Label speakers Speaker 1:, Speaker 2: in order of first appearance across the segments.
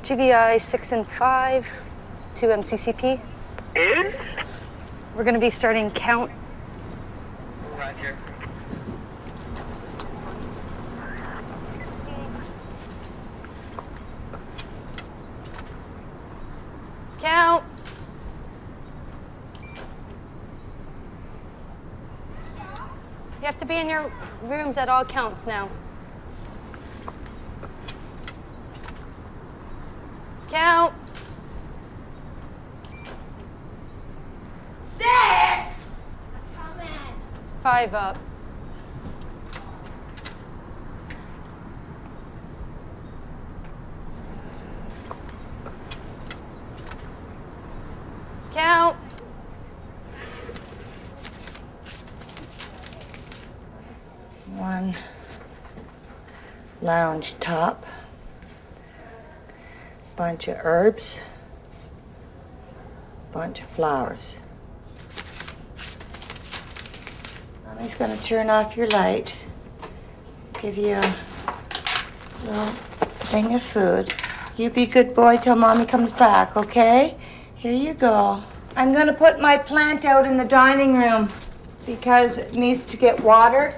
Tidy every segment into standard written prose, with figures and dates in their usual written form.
Speaker 1: GBI 6 and 5 to MCCP. We're going to be starting count.
Speaker 2: Roger.
Speaker 1: Count. You have to be in your rooms at all counts now. Count.
Speaker 3: 6! Come in.
Speaker 1: 5 up. Count.
Speaker 3: 1 lounge top, bunch of herbs, bunch of flowers. Mommy's gonna turn off your light, give you a little thing of food. You be good boy till Mommy comes back, okay? Here you go. I'm gonna put my plant out in the dining room because it needs to get watered.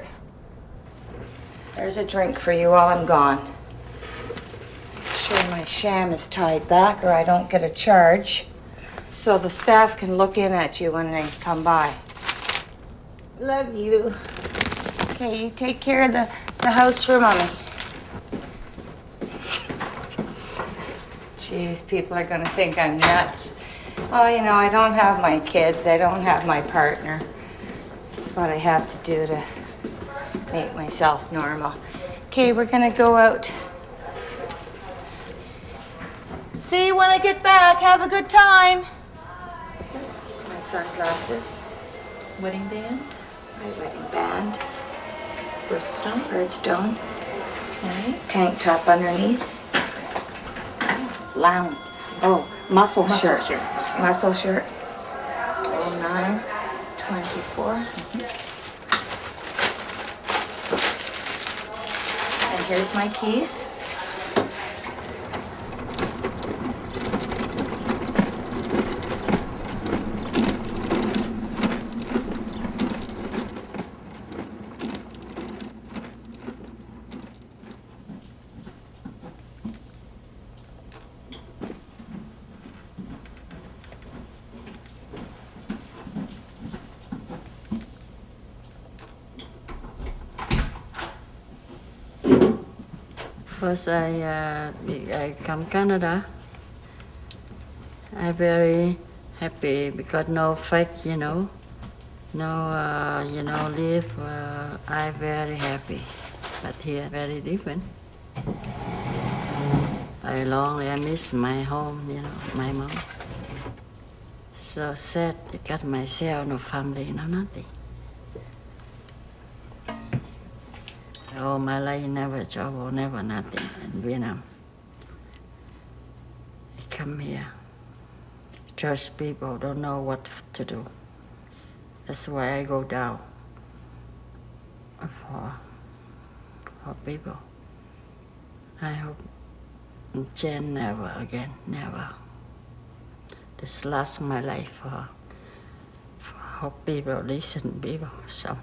Speaker 3: There's a drink for you while I'm gone. Make sure my sham is tied back or I don't get a charge, so the staff can look in at you when they come by. Love you. Okay, you take care of the house for Mommy. Jeez, people are gonna think I'm nuts. Oh, you know, I don't have my kids. I don't have my partner. It's what I have to do to make myself normal. Okay, we're gonna go out. See you when I get back. Have a good time. My sunglasses.
Speaker 4: Wedding band,
Speaker 3: My wedding band.
Speaker 4: birthstone.
Speaker 3: Birdstone.
Speaker 4: Okay.
Speaker 3: Tank top underneath. Lounge. Oh, muscle shirt. Muscle shirt. 09, 24. And here's my keys.
Speaker 4: First, I come Canada. I very happy because no fake, no, live. I very happy, but here very different. I miss my home, my mom. So sad, I got myself, no family, no nothing. All my life, never trouble, never nothing in Vietnam. I come here. Church people don't know what to do. That's why I go down for people. I hope change never again, never. This last my life for hope people listen, people, some.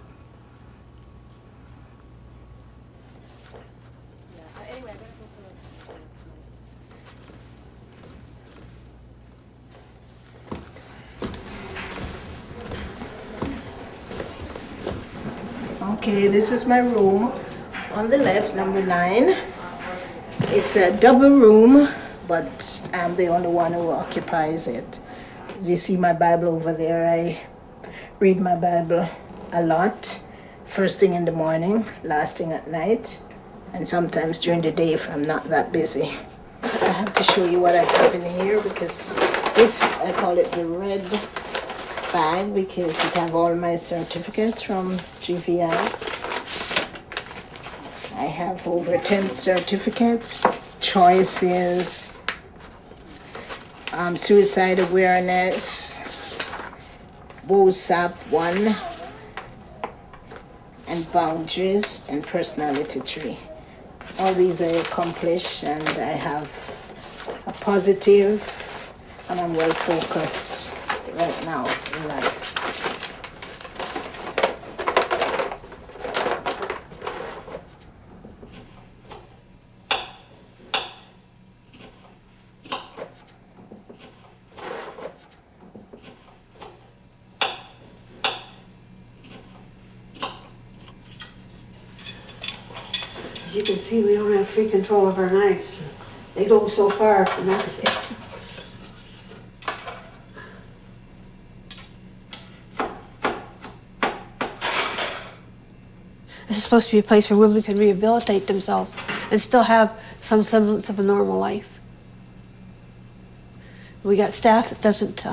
Speaker 5: Okay, this is my room on the left, number 9. It's a double room, but I'm the only one who occupies it. As you see my Bible over there, I read my Bible a lot. First thing in the morning, last thing at night, and sometimes during the day if I'm not that busy. I have to show you what I have in here because this, I call it the red bag because it have all my certificates from GVI. I have over 10 certificates, choices, suicide awareness, WOSAP 1, and boundaries and personality tree. All these I accomplish, and I have a positive, and I'm well focused right now in life.
Speaker 6: As you can see, we don't have free control of our knives. They go so far, and that's it. This is supposed to be a place where women can rehabilitate themselves and still have some semblance of a normal life. We got staff that doesn't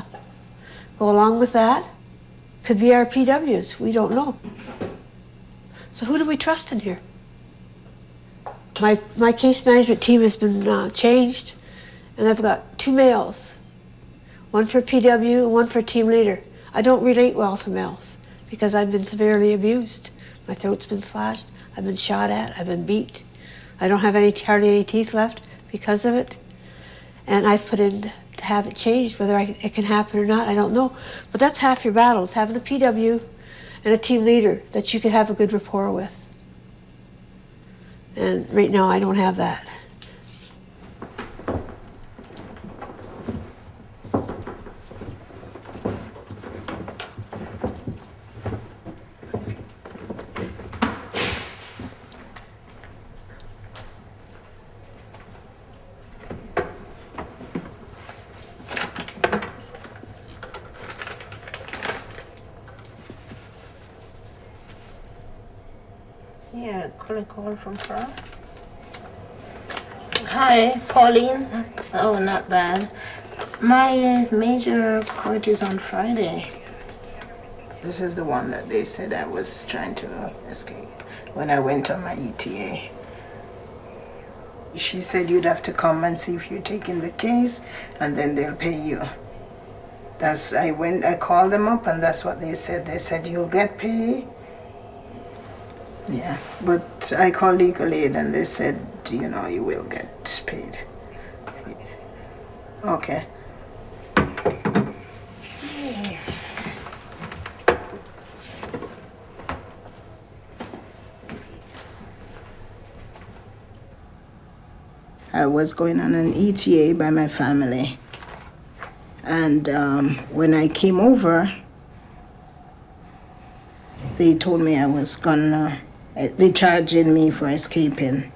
Speaker 6: go along with that. Could be our PWs, we don't know. So who do we trust in here? My case management team has been changed, and I've got 2 males, one for PW and one for team leader. I don't relate well to males because I've been severely abused. My throat's been slashed, I've been shot at, I've been beat. I don't have hardly any teeth left because of it. And I've put in to have it changed. Whether it can happen or not, I don't know. But that's half your battle, is having a PW and a team leader that you could have a good rapport with. And right now, I don't have that.
Speaker 5: Yeah, call from Pearl. Hi, Pauline. Oh, not bad. My major court is on Friday. This is the one that they said I was trying to escape when I went on my ETA. She said you'd have to come and see if you're taking the case, and then they'll pay you. I called them up, and that's what they said. They said you'll get paid. Yeah, but I called legal aid, and they said, you know, you will get paid. Okay. I was going on an ETA by my family, and when I came over, they told me I was gonna, they charged me for escaping,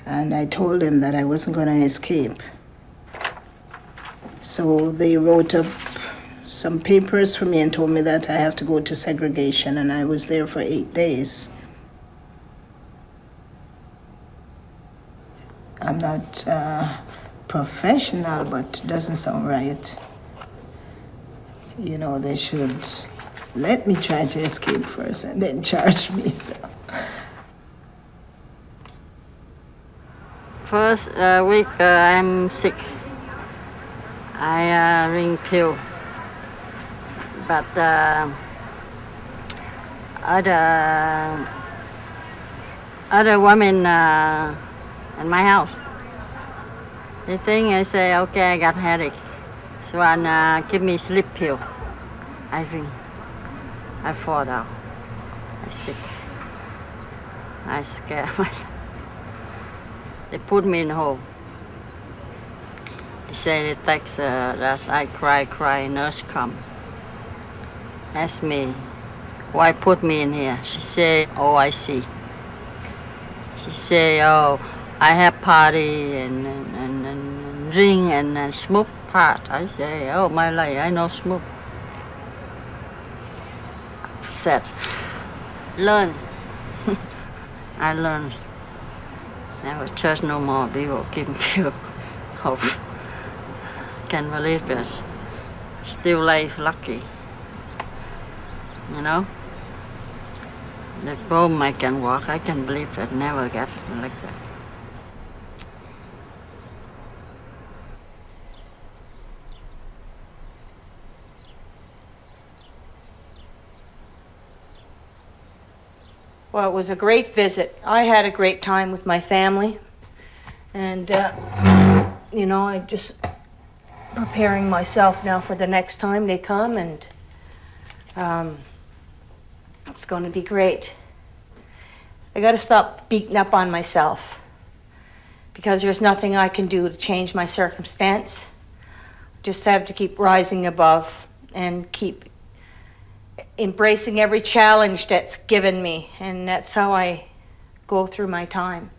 Speaker 5: and I told them that I wasn't gonna escape. So they wrote up some papers for me and told me that I have to go to segregation, and I was there for 8 days. I'm not professional, but it doesn't sound right. You know, they should let me try to escape first and then charge me. So.
Speaker 4: First week I'm sick. I ring pill, but other women in my house, they think I say, okay, I got headache, so give me sleep pill. I drink. I fall down. I sick. I scare myself. They put me in hole. They say it takes that I cry, nurse come. Ask me, why put me in here? She say, oh, I see. She say, oh, I have party and drink and smoke pot. I say, oh, my life, I no smoke. Said, learn. I learned. Never touch no more. People give me hope. Can't believe this. Still life lucky. You know? That bomb I can walk. I can believe that. Never get like that.
Speaker 3: Well, it was a great visit. I had a great time with my family. And you know, I just preparing myself now for the next time they come, and it's going to be great. I got to stop beating up on myself because there's nothing I can do to change my circumstance. Just have to keep rising above and keep embracing every challenge that's given me, and that's how I go through my time.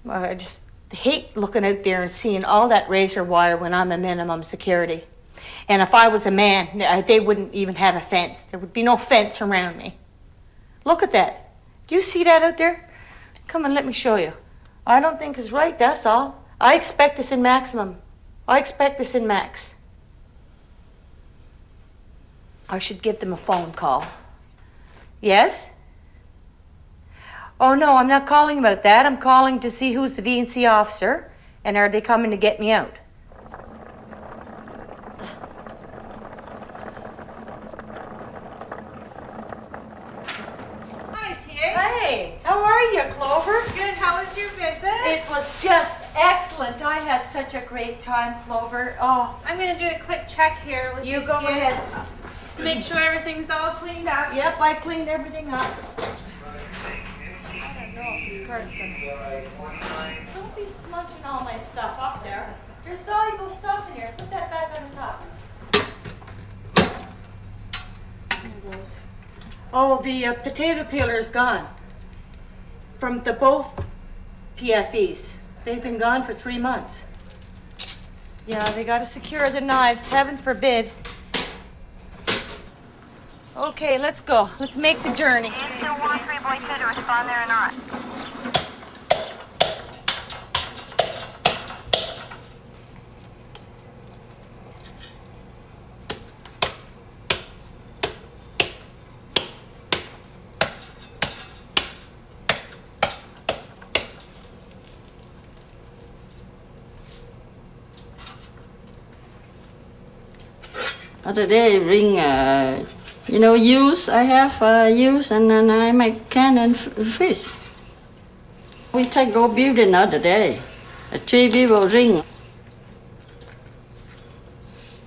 Speaker 3: I just hate looking out there and seeing all that razor wire when I'm a minimum security. And if I was a man, they wouldn't even have a fence. There would be no fence around me. Look at that. Do you see that out there? Come on, let me show you. I don't think it's right, that's all. I expect this in maximum. I expect this in max. I should give them a phone call. Yes? Oh, no, I'm not calling about that. I'm calling to see who's the V&C officer, and are they coming to get me out?
Speaker 7: Hi, TA.
Speaker 3: Hey, how are you, Clover?
Speaker 7: Good. How was your visit?
Speaker 3: It was just excellent. I had such a great time, Clover. Oh,
Speaker 7: I'm going to do a quick check here with
Speaker 3: you
Speaker 7: the
Speaker 3: go
Speaker 7: TA.
Speaker 3: ahead.
Speaker 7: Just to make sure everything's all cleaned up.
Speaker 3: Yep, I cleaned everything up. I don't know if this card's gonna... Don't be smudging all my stuff up there. There's valuable stuff in here. Put that back on the top. One of those. Oh, the potato peeler is gone. From the both PFEs. They've been gone for 3 months. Yeah, they gotta secure the knives. Heaven forbid. Okay, let's go. Let's make the journey.
Speaker 8: Do you still want 3.2 to respond there or not?
Speaker 4: Other day, ring, use. I have use, and then I make can and fish. We take go building other day. 3 people ring.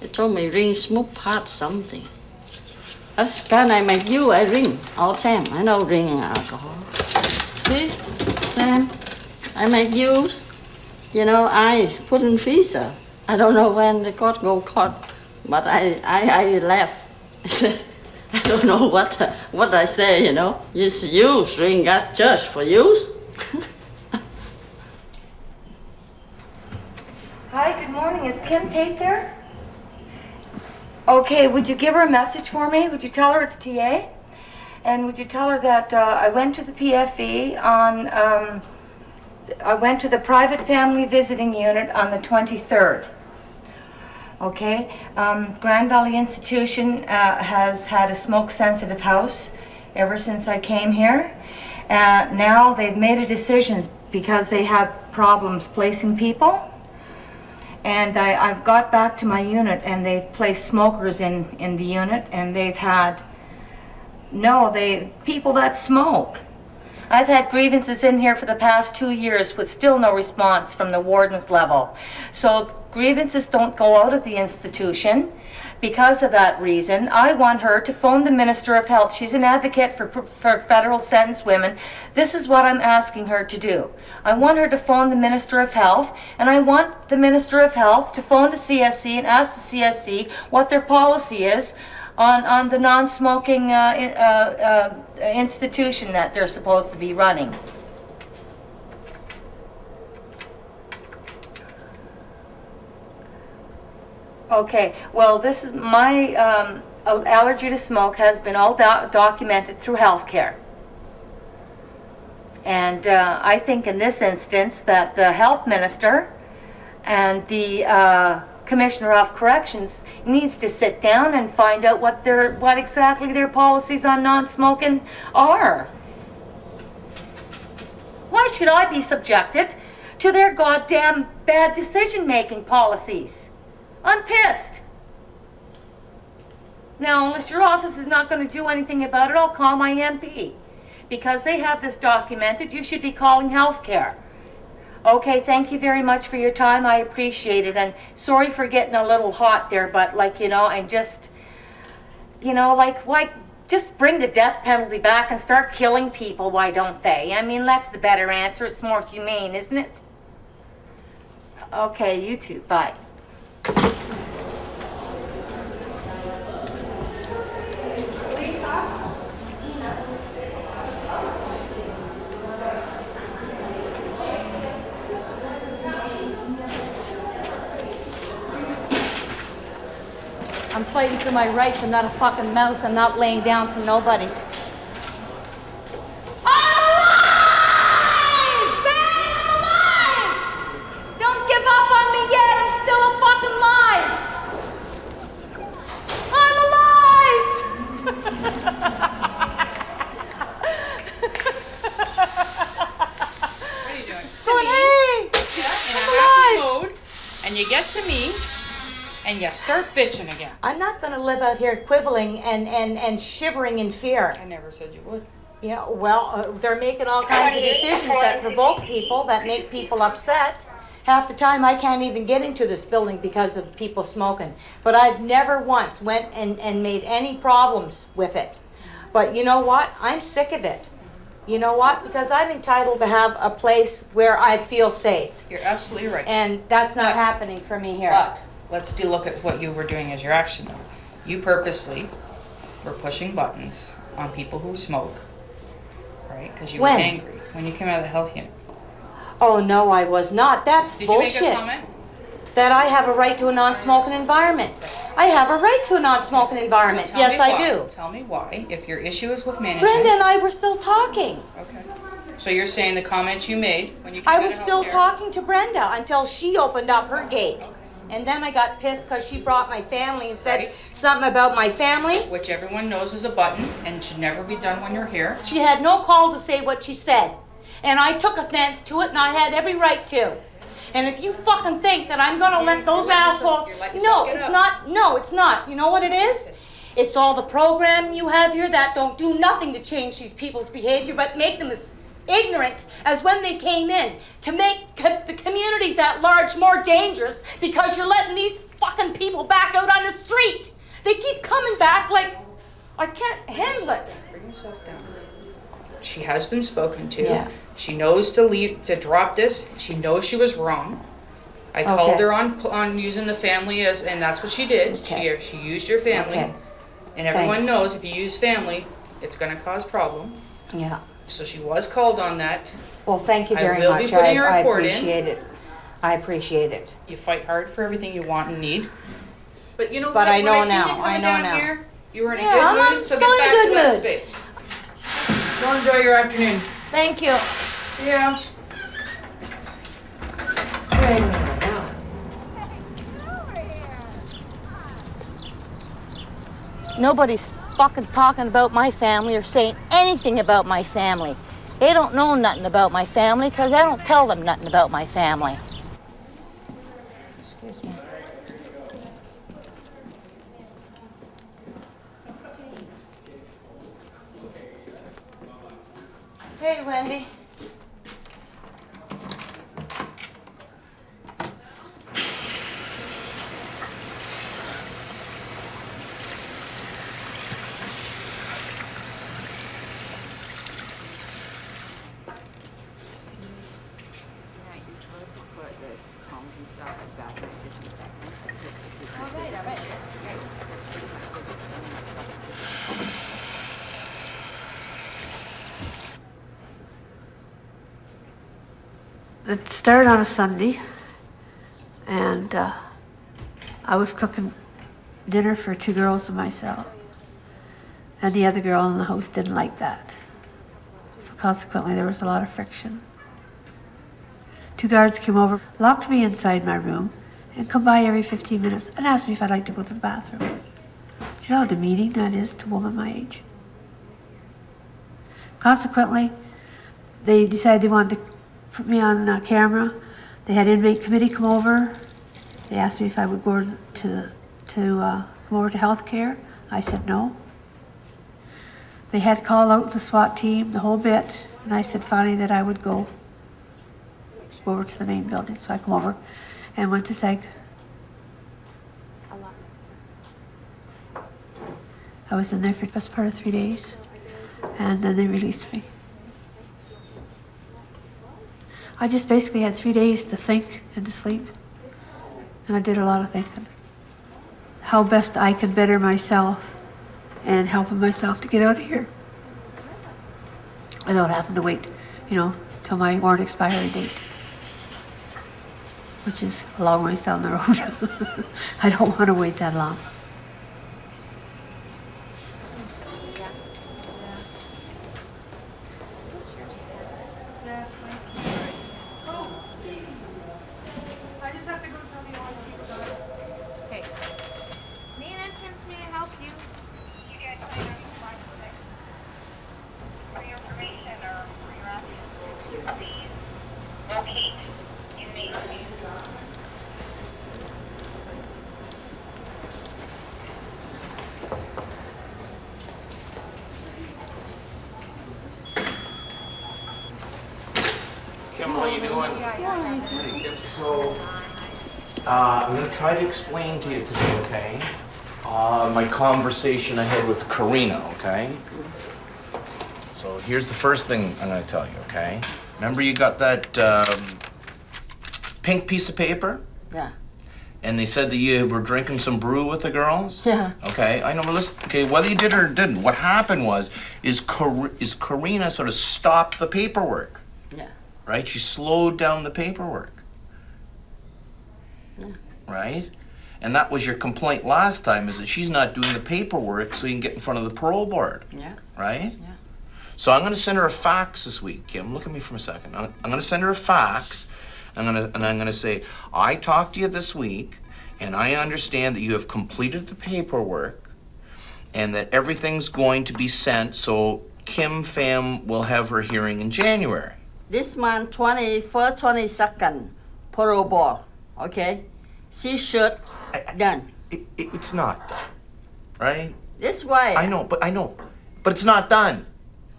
Speaker 4: They told me ring smooth part something. As can I make you, I ring all time. I know ring alcohol. See, Sam, I make use. I put in freezer. I don't know when the court go court. But I laugh. I say, I don't know what I say, It's use, ring got judged for use.
Speaker 3: Hi, good morning. Is Kim Tate there? Okay, would you give her a message for me? Would you tell her it's TA? And would you tell her that I went to the PFE I went to the private family visiting unit on the 23rd. Okay, Grand Valley Institution has had a smoke-sensitive house ever since I came here. Now they've made a decision because they have problems placing people. And I've got back to my unit, and they've placed smokers in the unit, and they've had, people that smoke. I've had grievances in here for the past 2 years with still no response from the warden's level. So grievances don't go out of the institution. Because of that reason, I want her to phone the Minister of Health. She's an advocate for federal sentenced women. This is what I'm asking her to do. I want her to phone the Minister of Health, and I want the Minister of Health to phone the CSC and ask the CSC what their policy is on the non-smoking institution that they're supposed to be running. Okay, well, this is my allergy to smoke has been all documented through healthcare. And I think in this instance that the health minister and the Commissioner of Corrections needs to sit down and find out what exactly their policies on non-smoking are. Why should I be subjected to their goddamn bad decision-making policies? I'm pissed. Now, unless your office is not going to do anything about it, I'll call my MP. Because they have this documented, you should be calling healthcare. Okay, thank you very much for your time. I appreciate it. And sorry for getting a little hot there, but like, and just, why just bring the death penalty back and start killing people, why don't they? I mean, that's the better answer. It's more humane, isn't it? Okay, you too. Bye. I'm fighting for my rights. I'm not a fucking mouse. I'm not laying down for nobody. I'm alive! Say I'm alive! Don't give up on me yet. I'm still a fucking live. I'm alive!
Speaker 9: What are you doing?
Speaker 3: Going, hey!
Speaker 9: In
Speaker 3: I'm
Speaker 9: a happy
Speaker 3: alive!
Speaker 9: mode, and you get to me, and you start bitching again.
Speaker 3: I'm not going to live out here quibbling and shivering in fear.
Speaker 9: I never said you would.
Speaker 3: Yeah, well, they're making all kinds of decisions that provoke people, that make people upset. Half the time I can't even get into this building because of people smoking. But I've never once went and made any problems with it. But you know what? I'm sick of it. You know what? Because I'm entitled to have a place where I feel safe.
Speaker 9: You're absolutely right.
Speaker 3: And that's not happening for me here.
Speaker 9: But let's look at what you were doing as your action, though. You purposely were pushing buttons on people who smoke, right? Because you were angry when you came out of the health unit.
Speaker 3: Oh, no, I was not. That's
Speaker 9: Did
Speaker 3: bullshit.
Speaker 9: you make a comment?
Speaker 3: That I have a right to a non-smoking environment. I have a right to a non-smoking environment.
Speaker 9: So
Speaker 3: Yes, I
Speaker 9: why.
Speaker 3: do.
Speaker 9: Tell me why, if your issue is with management.
Speaker 3: Brenda and I were still talking.
Speaker 9: Okay. So you're saying the comments you made when you came
Speaker 3: I
Speaker 9: out
Speaker 3: was
Speaker 9: of
Speaker 3: still
Speaker 9: healthcare-
Speaker 3: talking to Brenda until she opened up her gate. And then I got pissed because she brought my family and said
Speaker 9: Right.
Speaker 3: something about my family.
Speaker 9: Which everyone knows is a button and should never be done when you're here.
Speaker 3: She had no call to say what she said. And I took offense to it, and I had every right to. And if you fucking think that I'm gonna let those assholes...
Speaker 9: you're letting
Speaker 3: No,
Speaker 9: yourself get
Speaker 3: it's
Speaker 9: up.
Speaker 3: not. No, it's not. You know what it is? It's all the program you have here that don't do nothing to change these people's behavior, but make them as ignorant as when they came in, to make the communities at large more dangerous because you're letting these fucking people back out on the street. They keep coming back like I can't handle it.
Speaker 9: Bring yourself down. She has been spoken to.
Speaker 3: Yeah.
Speaker 9: She knows to drop this. She knows she was wrong. I called her on using the family as, and that's what she did.
Speaker 3: Okay.
Speaker 9: She used your family.
Speaker 3: Okay.
Speaker 9: And everyone
Speaker 3: Thanks.
Speaker 9: knows if you use family, it's going to cause problem.
Speaker 3: Yeah.
Speaker 9: So she was called on that.
Speaker 3: Well, thank you
Speaker 9: I
Speaker 3: very
Speaker 9: will be
Speaker 3: much.
Speaker 9: putting a
Speaker 3: I
Speaker 9: report in.
Speaker 3: appreciate it. I appreciate it.
Speaker 9: You fight hard for everything you want and need. But you know
Speaker 3: But
Speaker 9: what?
Speaker 3: I know
Speaker 9: when I
Speaker 3: now.
Speaker 9: seen you
Speaker 3: I
Speaker 9: coming
Speaker 3: know
Speaker 9: down
Speaker 3: now.
Speaker 9: here, you were in a
Speaker 3: Yeah,
Speaker 9: good
Speaker 3: I'm
Speaker 9: mood, so
Speaker 3: still
Speaker 9: get
Speaker 3: in a
Speaker 9: back
Speaker 3: good
Speaker 9: to that
Speaker 3: mood.
Speaker 9: space. Go enjoy your afternoon.
Speaker 3: Thank you.
Speaker 9: Yeah.
Speaker 3: Nobody's fucking talking about my family or saying anything about my family. They don't know nothing about my family because I don't tell them nothing about my family. Excuse me. Hey, Wendy.
Speaker 6: It started on a Sunday, and I was cooking dinner for 2 girls and myself. And the other girl in the house didn't like that. So consequently, there was a lot of friction. 2 guards came over, locked me inside my room, and come by every 15 minutes and asked me if I'd like to go to the bathroom. Do you know how demeaning that is to a woman my age? Consequently, they decided they wanted to put me on camera. They had inmate committee come over. They asked me if I would go to come over to healthcare. I said no. They had called out the SWAT team, the whole bit, and I said finally that I would go. over to the main building. So I come over and went to Seg. I was in there for the best part of 3 days, and then they released me. I just basically had 3 days to think and to sleep, and I did a lot of thinking. How best I can better myself and helping myself to get out of here without having to wait, till my warrant expiry date, which is a long ways down the road. I don't want to wait that long.
Speaker 7: I just have to go tell the old people about it. Okay. Main entrance, may I help you?
Speaker 8: You guys sign up for your information or for your options. Please locate inmate.
Speaker 10: Kim, how you doing? So, I'm going to try to explain to you today, okay? My conversation I had with Karina, okay? So here's the first thing I'm going to tell you, okay? Remember you got that pink piece of paper?
Speaker 4: Yeah.
Speaker 10: And they said that you were drinking some brew with the girls?
Speaker 4: Yeah.
Speaker 10: Okay, I know, but listen, okay, whether you did or didn't, what happened is Karina sort of stopped the paperwork.
Speaker 4: Yeah.
Speaker 10: Right? She slowed down the paperwork.
Speaker 4: Yeah.
Speaker 10: Right? And that was your complaint last time, is that she's not doing the paperwork so you can get in front of the parole board.
Speaker 4: Yeah.
Speaker 10: Right?
Speaker 4: Yeah.
Speaker 10: So I'm going to send her a fax this week, Kim. Look at me for a second. I'm going to send her a fax. I'm going to say, I talked to you this week, and I understand that you have completed the paperwork, and that everything's going to be sent, so Kim Pham will have her hearing in January.
Speaker 4: This month, 21st, 22nd, parole board, okay? She should done.
Speaker 10: It's not done, right?
Speaker 4: This way.
Speaker 10: I know, but it's not done.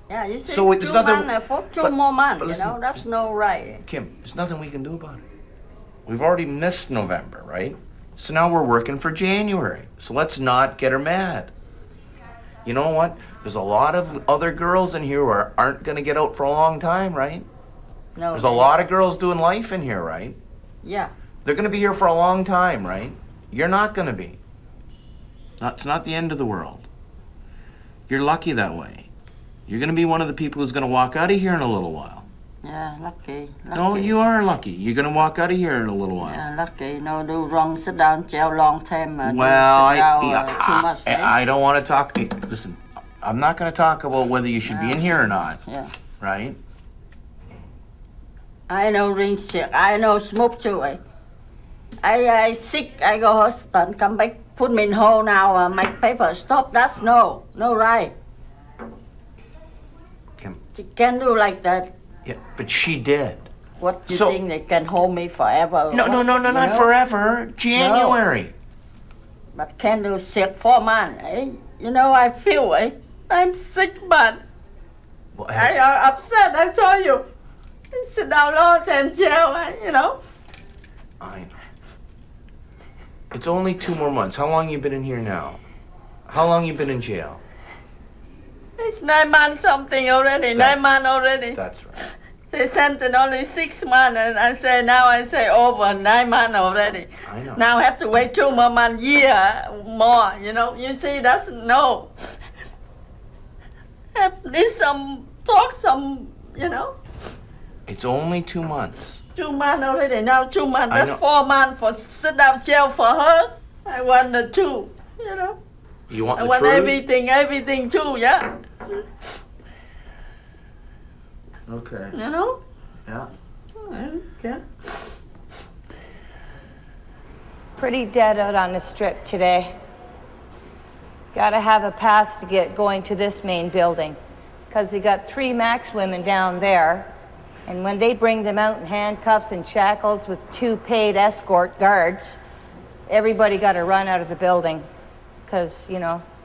Speaker 4: Yeah, you see,
Speaker 10: So there's
Speaker 4: 2
Speaker 10: nothing-
Speaker 4: months, for 2
Speaker 10: but-
Speaker 4: more months,
Speaker 10: but listen,
Speaker 4: that's no right.
Speaker 10: Kim, there's nothing we can do about it. We've already missed November, right? So now we're working for January. So let's not get her mad. You know what? There's a lot of other girls in here who aren't going to get out for a long time, right?
Speaker 4: No.
Speaker 10: There's a lot of girls doing life in here, right?
Speaker 4: Yeah.
Speaker 10: They're going to be here for a long time, right? You're not going to be. It's not the end of the world. You're lucky that way. You're going to be one of the people who's going to walk out of here in a little while.
Speaker 4: Yeah, lucky.
Speaker 10: No, you are lucky. You're going to walk out of here in a little while.
Speaker 4: Yeah, lucky. No, do wrong, sit down, jail long time.
Speaker 10: Well,
Speaker 4: too much.
Speaker 10: I don't want to talk. Listen, I'm not going to talk about whether you should be in here or not,
Speaker 4: Yeah.
Speaker 10: right?
Speaker 4: I know drink sick. I know smoke too. I sick. I go hospital. Come back. Put me in hole now. My paper stop. That's no right.
Speaker 10: Kim.
Speaker 4: You can't do like that.
Speaker 10: Yeah, but she did.
Speaker 4: What do you
Speaker 10: So-
Speaker 4: think they can hold me forever?
Speaker 10: No, not forever. January.
Speaker 4: But can do sick 4 months. I feel I'm sick, but
Speaker 10: Well,
Speaker 4: I am upset. I told you. I sit down all the time jail.
Speaker 10: I know. It's only 2 more months. How long you been in here now? How long you been in jail?
Speaker 4: 9 months something already. 9 months already.
Speaker 10: That's right.
Speaker 4: They sentenced only 6 months, and I say over 9 months already.
Speaker 10: I know.
Speaker 4: Now I have to wait 2 more months, year more. You see, that's no. Need some talk,
Speaker 10: It's only 2 months.
Speaker 4: 2 months already. Now 2 months.
Speaker 10: I
Speaker 4: That's
Speaker 10: know.
Speaker 4: 4 months for sit down jail for her. I want the 2.
Speaker 10: You want
Speaker 4: I
Speaker 10: the
Speaker 4: want
Speaker 10: truth?
Speaker 4: everything too. Yeah.
Speaker 10: Okay. Yeah.
Speaker 4: Okay.
Speaker 1: Pretty dead out on the strip today. Gotta have a pass to get going to this main building, because they got 3 max women down there, and when they bring them out in handcuffs and shackles with 2 paid escort guards, everybody gotta run out of the building, because,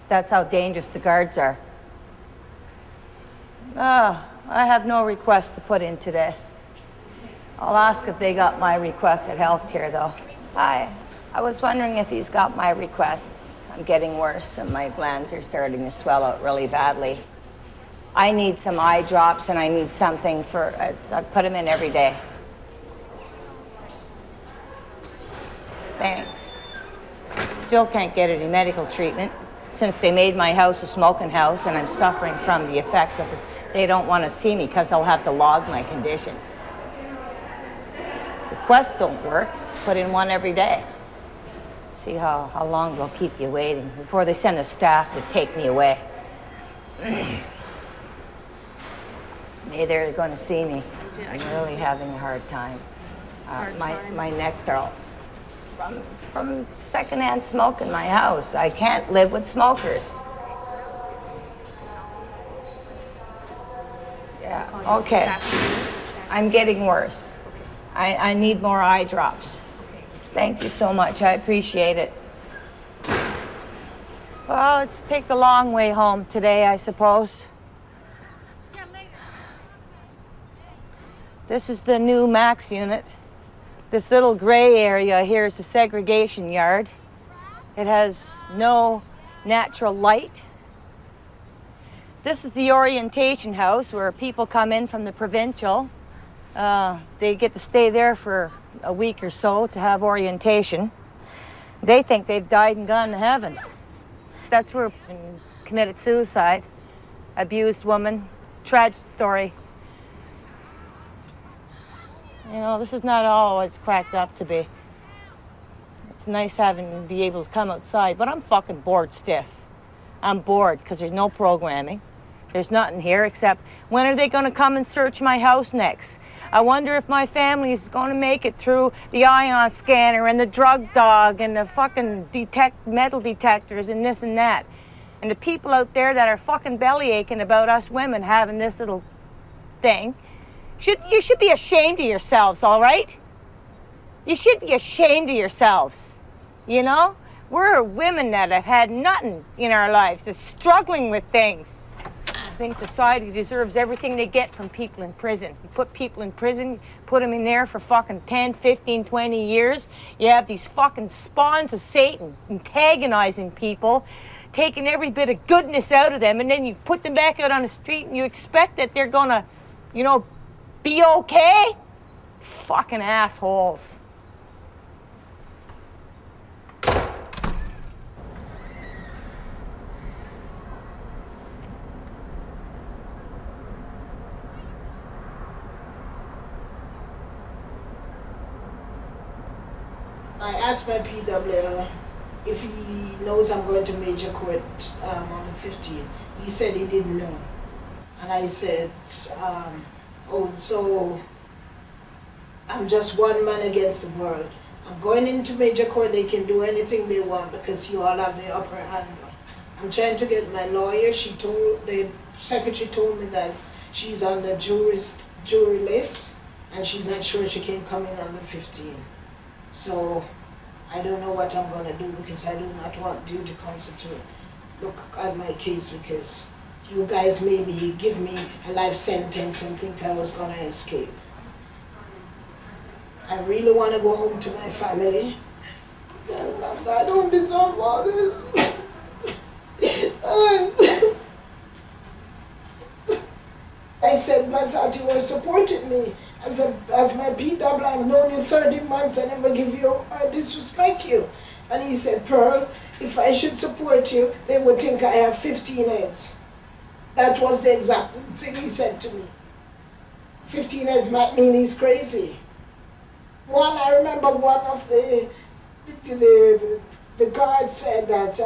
Speaker 1: that's how dangerous the guards are. I have no request to put in today. I'll ask if they got my requested health care, though. Hi. I was wondering if he's got my requests. I'm getting worse, and my glands are starting to swell out really badly. I need some eye drops, and I need something for... I put them in every day. Thanks. Still can't get any medical treatment since they made my house a smoking house, and I'm suffering from the effects of it. They don't want to see me because I'll have to log my condition. Requests don't work. Put in one every day. See how long they'll keep you waiting before they send the staff to take me away. Maybe they're going to see me. I'm really having a hard time. My necks are all from secondhand smoke in my house. I can't live with smokers. Yeah, okay. I'm getting worse. I need more eye drops. Thank you so much. I appreciate it. Well, let's take the long way home today, I suppose. This is the new Max unit. This little gray area here is the segregation yard. It has no natural light. This is the orientation house where people come in from the provincial. They get to stay there for a week or so to have orientation. They think they've died and gone to heaven. That's where committed suicide, abused woman, tragic story. You know, this is not all it's cracked up to be. It's nice having to be able to come outside, but I'm fucking bored stiff. I'm bored because there's no programming. There's nothing here except when are they going to come and search my house next? I wonder if my family is going to make it through the ion scanner and the drug dog and the fucking metal detectors and this and that. And the people out there that are fucking belly aching about us women having this little thing, you should be ashamed of yourselves, all right? You should be ashamed of yourselves, you know? We're women that have had nothing in our lives, just struggling with things. I think society deserves everything they get from people in prison. You put people in prison, you put them in there for fucking 10, 15, 20 years. You have these fucking spawns of Satan antagonizing people, taking every bit of goodness out of them, and then you put them back out on the street and you expect that they're gonna, you know, be okay? Fucking assholes.
Speaker 5: I asked my PW if he knows I'm going to major court on the 15th. He said he didn't know. And I said, oh, so I'm just one man against the world. I'm going into major court, they can do anything they want because you all have the upper hand. I'm trying to get my lawyer. The secretary told me that she's on the jury list and she's not sure she can come in on the 15th. So I don't know what I'm going to do because I do not want duty counsel to look at my case because you guys maybe give me a life sentence and think I was going to escape. I really want to go home to my family because I don't deserve all this. I said, I thought you were supporting me. As my PW, I've known you 30 months, I never give you, I disrespect you. And he said, Pearl, if I should support you, they would think I have 15 eggs. That was the exact thing he said to me. 15 eggs might mean he's crazy. I remember one of the guards said that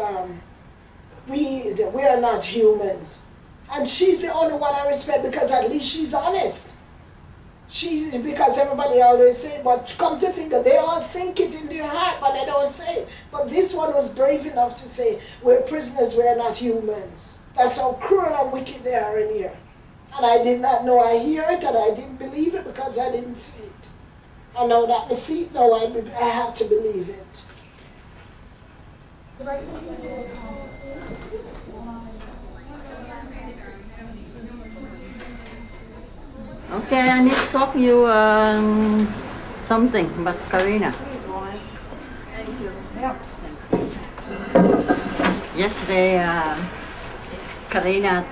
Speaker 5: we are not humans. And she's the only one I respect because at least she's honest. Because everybody always say, but come to think that they all think it in their heart, but they don't say it. But this one was brave enough to say, we're prisoners, we're not humans. That's how cruel and wicked they are in here. And I did not know. I hear it and I didn't believe it because I didn't see it. I know that I see it now, I have to believe it.
Speaker 4: Okay, I need to talk to you something about Karina. Yesterday, Karina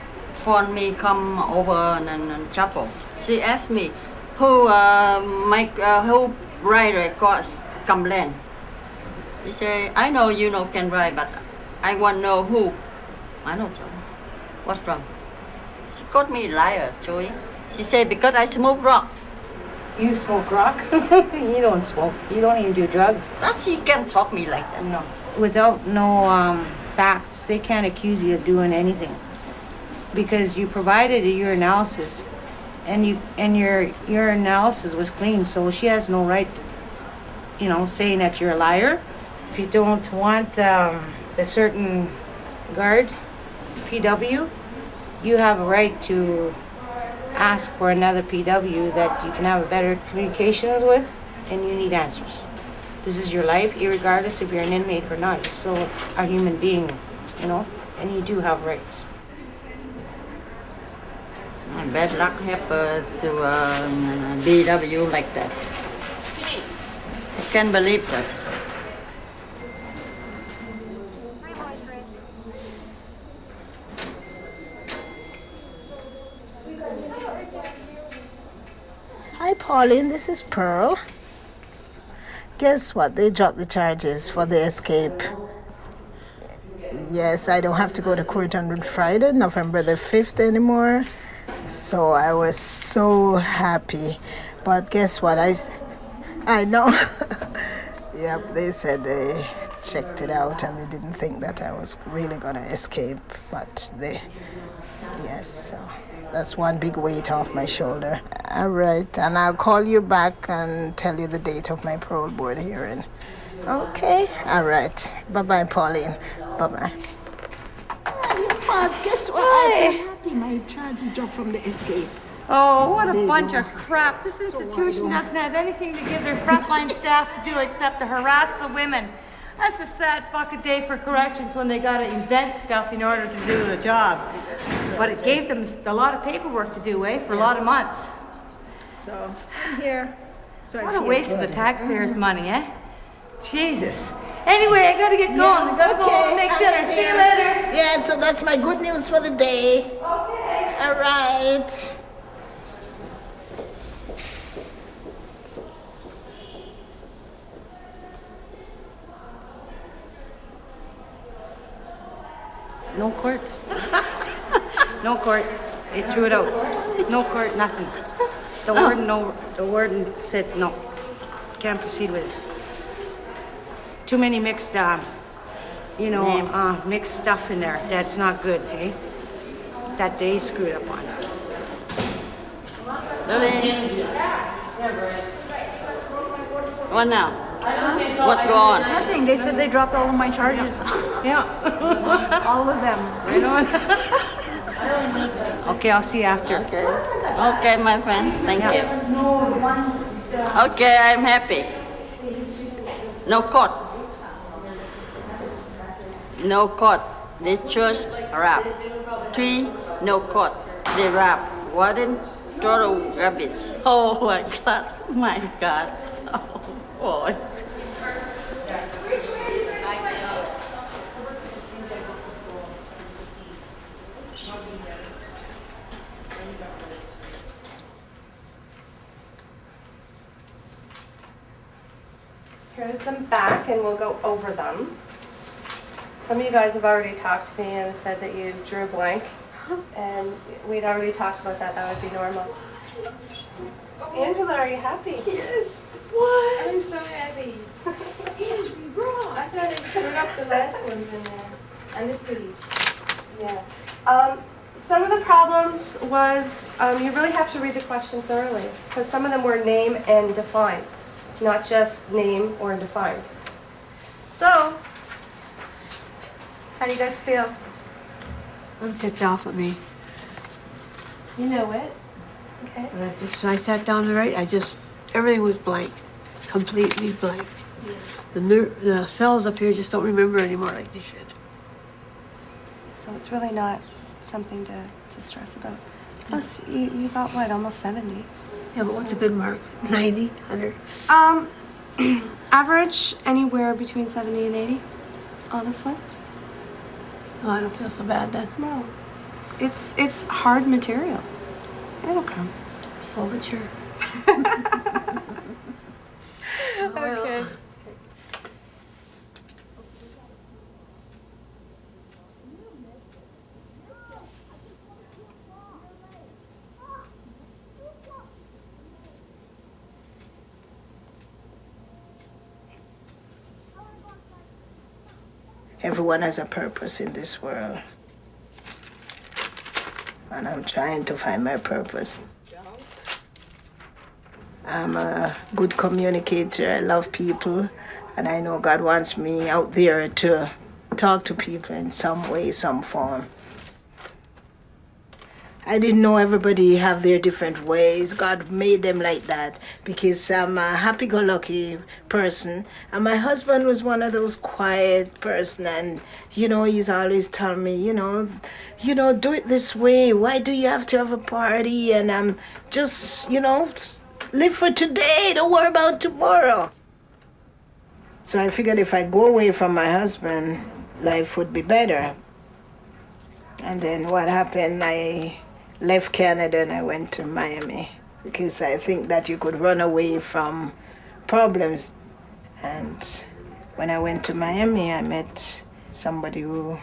Speaker 4: called me come over and chapel. She asked me who who write records complaint. She say, I know you know can write, but I want to know who. I don't know. What's wrong? She called me liar, Joey. She said because I smoke rock.
Speaker 11: You smoke rock? You don't smoke. You don't even do drugs.
Speaker 4: That she can talk me like that.
Speaker 11: No. Without no facts, they can't accuse you of doing anything because you provided your analysis, and your analysis was clean. So she has no right, saying that you're a liar. If you don't want a certain guard, PW, you have a right to ask for another PW that you can have a better communication with, and you need answers. This is your life, irregardless if you're an inmate or not. You're still a human being, and you do have rights.
Speaker 4: Bad luck happen to BW like that. I can't believe that.
Speaker 5: Hi, Pauline. This is Pearl. Guess what? They dropped the charges for the escape. Yes, I don't have to go to court on Friday, November the 5th anymore. So I was so happy. But guess what? I know. Yep, they said they checked it out and they didn't think that I was really going to escape. But yes, so that's one big weight off my shoulder. All right, and I'll call you back and tell you the date of my parole board hearing. Okay? All right. Bye-bye, Pauline. Bye-bye. Guess what? I'm happy my charges dropped from the escape.
Speaker 1: Oh, what a bunch of crap. This institution doesn't have anything to give their frontline staff to do except to harass the women. That's a sad fucking day for corrections when they gotta invent stuff in order to do the job. But it gave them a lot of paperwork to do, for a lot of months.
Speaker 5: So, I'm here. So
Speaker 1: What a waste of the taxpayers' money, Jesus. Anyway, I gotta get going. I gotta go home and make dinner. See you later.
Speaker 5: Yeah, so that's my good news for the day.
Speaker 1: Okay.
Speaker 5: All right.
Speaker 11: No court. No court. They threw it out. No court, nothing. The warden said no. Can't proceed with it. Too many mixed, mixed stuff in there. That's not good, eh? That they screwed up on.
Speaker 4: Lily. What now? What go on?
Speaker 12: Nothing. They said they dropped all of my charges.
Speaker 11: Yeah. All of them. Right on. Okay, I'll see you after.
Speaker 4: Okay, my friend. Thank you. Okay, I'm happy. No court. No court. They church rap. 3, no court. They rap. Warden, total garbage. Oh my God. My God. Oh boy.
Speaker 13: Here's them back, and we'll go over them. Some of you guys have already talked to me and said that you drew a blank, and we'd already talked about that. That would be normal. Angela, are you happy?
Speaker 7: Yes.
Speaker 13: What?
Speaker 7: I'm so happy.
Speaker 13: Angela, bro.
Speaker 7: I thought I screwed up the last ones on this page.
Speaker 13: Yeah. Some of the problems was you really have to read the question thoroughly, because some of them were name and define, not just name or define. So, how do you guys feel?
Speaker 6: I'm ticked off at me.
Speaker 13: You know it. Okay.
Speaker 6: When I sat down to write, everything was blank, completely blank.
Speaker 13: Yeah.
Speaker 6: The cells up here just don't remember anymore like they should.
Speaker 13: So it's really not something to stress about. Plus, you got what, almost 70?
Speaker 6: Yeah, but what's a good mark? 90, 100?
Speaker 13: Average, anywhere between 70 and 80, honestly.
Speaker 6: Oh, I don't feel so bad then.
Speaker 13: No. It's hard material. It'll come.
Speaker 6: So mature.
Speaker 13: Okay.
Speaker 5: Everyone has a purpose in this world. And I'm trying to find my purpose. I'm a good communicator. I love people. And I know God wants me out there to talk to people in some way, some form. I didn't know everybody have their different ways. God made them like that because I'm a happy-go-lucky person. And my husband was one of those quiet person. And, he's always telling me, do it this way. Why do you have to have a party? And just, live for today. Don't worry about tomorrow. So I figured if I go away from my husband, life would be better. And then what happened, I left Canada and I went to Miami because I think that you could run away from problems. And when I went to Miami, I met somebody who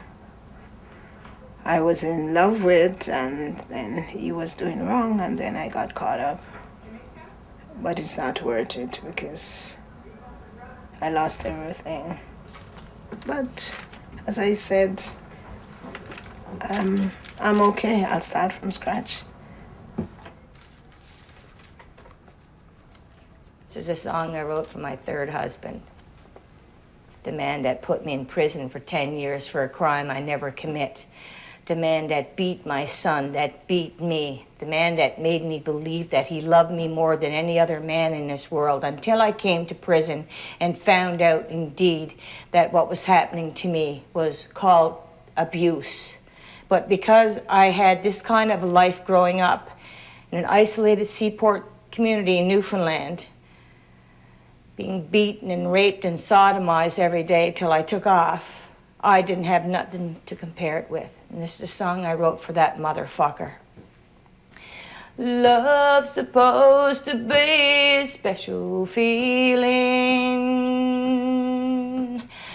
Speaker 5: I was in love with, and then he was doing wrong, and then I got caught up. But it's not worth it because I lost everything. But as I said, I'm okay. I'll start from scratch.
Speaker 1: This is a song I wrote for my third husband. The man that put me in prison for 10 years for a crime I never commit. The man that beat my son, that beat me. The man that made me believe that he loved me more than any other man in this world until I came to prison and found out indeed that what was happening to me was called abuse. But because I had this kind of a life growing up in an isolated seaport community in Newfoundland, being beaten and raped and sodomized every day till I took off, I didn't have nothing to compare it with. And this is a song I wrote for that motherfucker. Love's supposed to be a special feeling,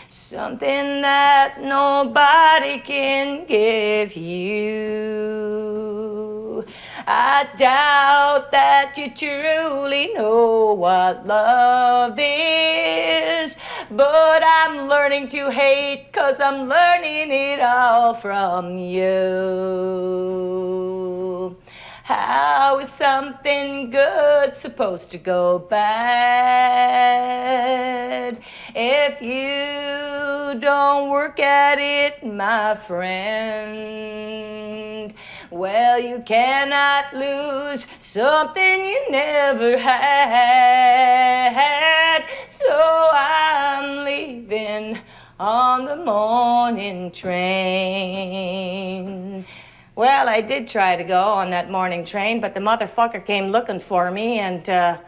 Speaker 1: something that nobody can give you. I doubt that you truly know what love is, but I'm learning to hate 'cause I'm learning it all from you. How is something good supposed to go bad if you don't work at it, my friend? Well, you cannot lose something you never had. So I'm leaving on the morning train. Well, I did try to go on that morning train, but the motherfucker came looking for me, and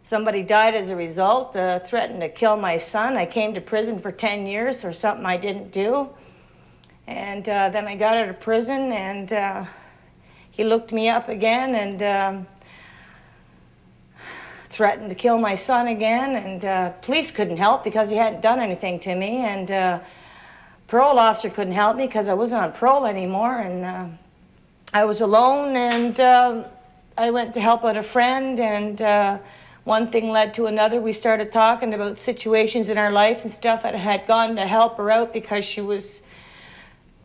Speaker 1: somebody died as a result, threatened to kill my son. I came to prison for 10 years for something I didn't do. And then I got out of prison, and he looked me up again and threatened to kill my son again. And police couldn't help because he hadn't done anything to me. And parole officer couldn't help me because I wasn't on parole anymore. And I was alone, and I went to help out a friend, and one thing led to another. We started talking about situations in our life and stuff, and I had gone to help her out because she was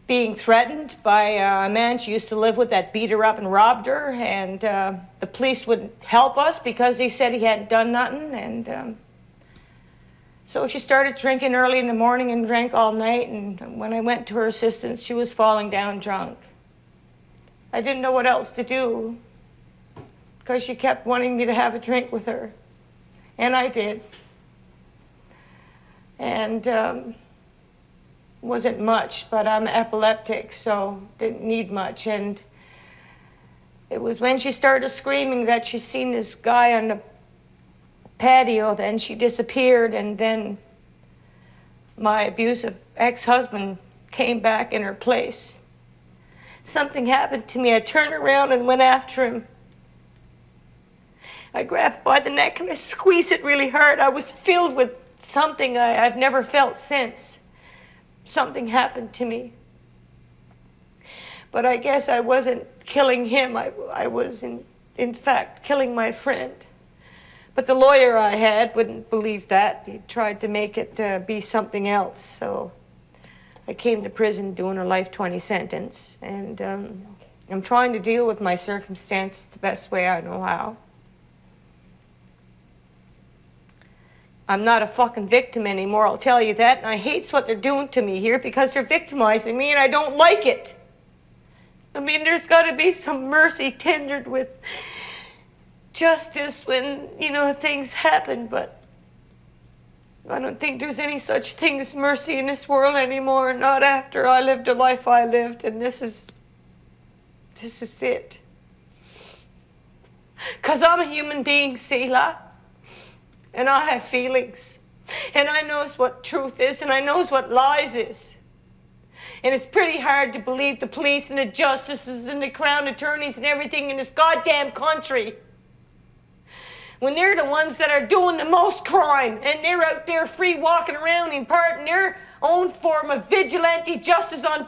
Speaker 1: being threatened by a man she used to live with that beat her up and robbed her, and the police wouldn't help us because they said he hadn't done nothing. And so she started drinking early in the morning and drank all night, and when I went to her assistance, she was falling down drunk. I didn't know what else to do because she kept wanting me to have a drink with her, and I did. And wasn't much, but I'm epileptic, so didn't need much. And It was when she started screaming that she seen this guy on the patio, then she disappeared, and then my abusive ex-husband came back in her place. Something happened to me. I turned around and went after him. I grabbed him by the neck and I squeezed it really hard. I was filled with something I've never felt since. Something happened to me. But I guess I wasn't killing him. I was, in fact, killing my friend. But the lawyer I had wouldn't believe that. He tried to make it be something else. So I came to prison doing a life 20 sentence. And I'm trying to deal with my circumstance the best way I know how. I'm not a fucking victim anymore, I'll tell you that. And I hate what they're doing to me here because they're victimizing me and I don't like it. I mean, there's got to be some mercy tendered with justice when, things happen, but I don't think there's any such thing as mercy in this world anymore, not after I lived the life I lived, and this is it. 'Cause I'm a human being, Selah, and I have feelings, and I knows what truth is, and I knows what lies is. And it's pretty hard to believe the police and the justices and the crown attorneys and everything in this goddamn country when they're the ones that are doing the most crime and they're out there free walking around imparting their own form of vigilante justice on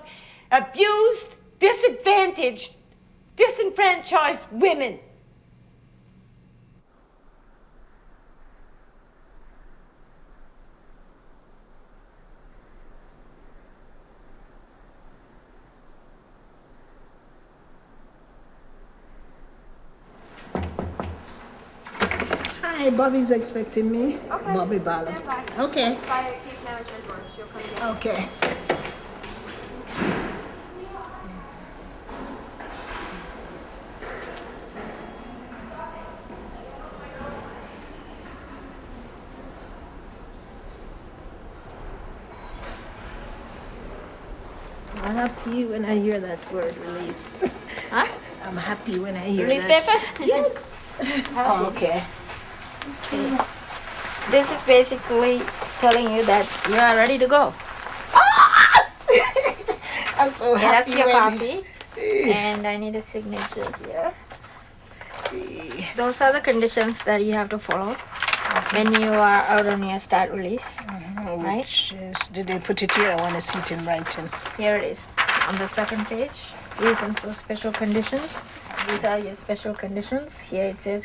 Speaker 1: abused, disadvantaged, disenfranchised women.
Speaker 5: Hi, Bobby's expecting me.
Speaker 7: Okay.
Speaker 5: Bobby Ballard.
Speaker 7: Stand by.
Speaker 5: Okay.
Speaker 7: By case management board. She'll come in.
Speaker 5: Okay. I'm happy when I hear that word, release.
Speaker 7: Huh?
Speaker 5: I'm happy when I hear
Speaker 7: Release
Speaker 5: that.
Speaker 7: papers?
Speaker 5: Yes. Oh, okay.
Speaker 7: This is basically telling you that you are ready to go.
Speaker 5: I'm so
Speaker 7: And
Speaker 5: happy.
Speaker 7: that's your
Speaker 5: when-
Speaker 7: copy. And I need a signature here. Those are the conditions that you have to follow when you are out on your start release. Right?
Speaker 5: Which is, did they put it here? I want to see it in writing.
Speaker 7: Here it is. On the second page, reasons for special conditions. These are your special conditions. Here it says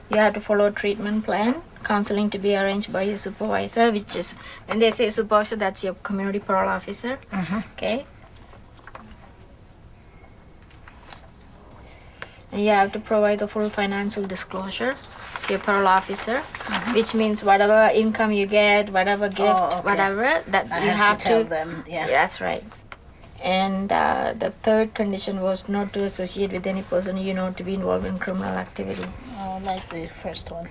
Speaker 7: you have to follow treatment plan, counseling to be arranged by your supervisor, which is, when they say supervisor, that's your community parole officer. Okay? And you have to provide the full financial disclosure to your parole officer, which means whatever income you get, whatever gift, whatever, that
Speaker 5: I
Speaker 7: you
Speaker 5: have to tell
Speaker 7: to
Speaker 5: them, yeah.
Speaker 7: That's right. And the third condition was not to associate with any person you know to be involved in criminal activity.
Speaker 5: Oh, like the first one.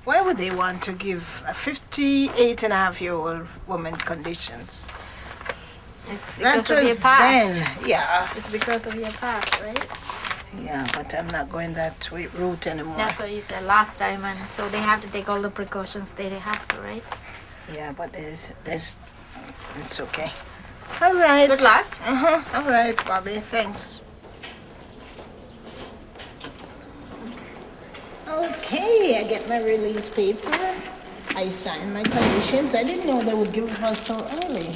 Speaker 5: Why would they want to give a 58-and-a-half-year-old woman conditions?
Speaker 7: It's
Speaker 5: That
Speaker 7: because of your
Speaker 5: was
Speaker 7: past.
Speaker 5: then, yeah.
Speaker 7: It's because of your past, right?
Speaker 5: Yeah, but I'm not going that route anymore.
Speaker 7: That's what you said last time, and so they have to take all the precautions they have to, right?
Speaker 5: Yeah, but there's, it's okay. All right.
Speaker 7: Good luck.
Speaker 5: All right, Bobby. Thanks. Okay, I get my release paper. I sign my conditions. I didn't know they would give us so early.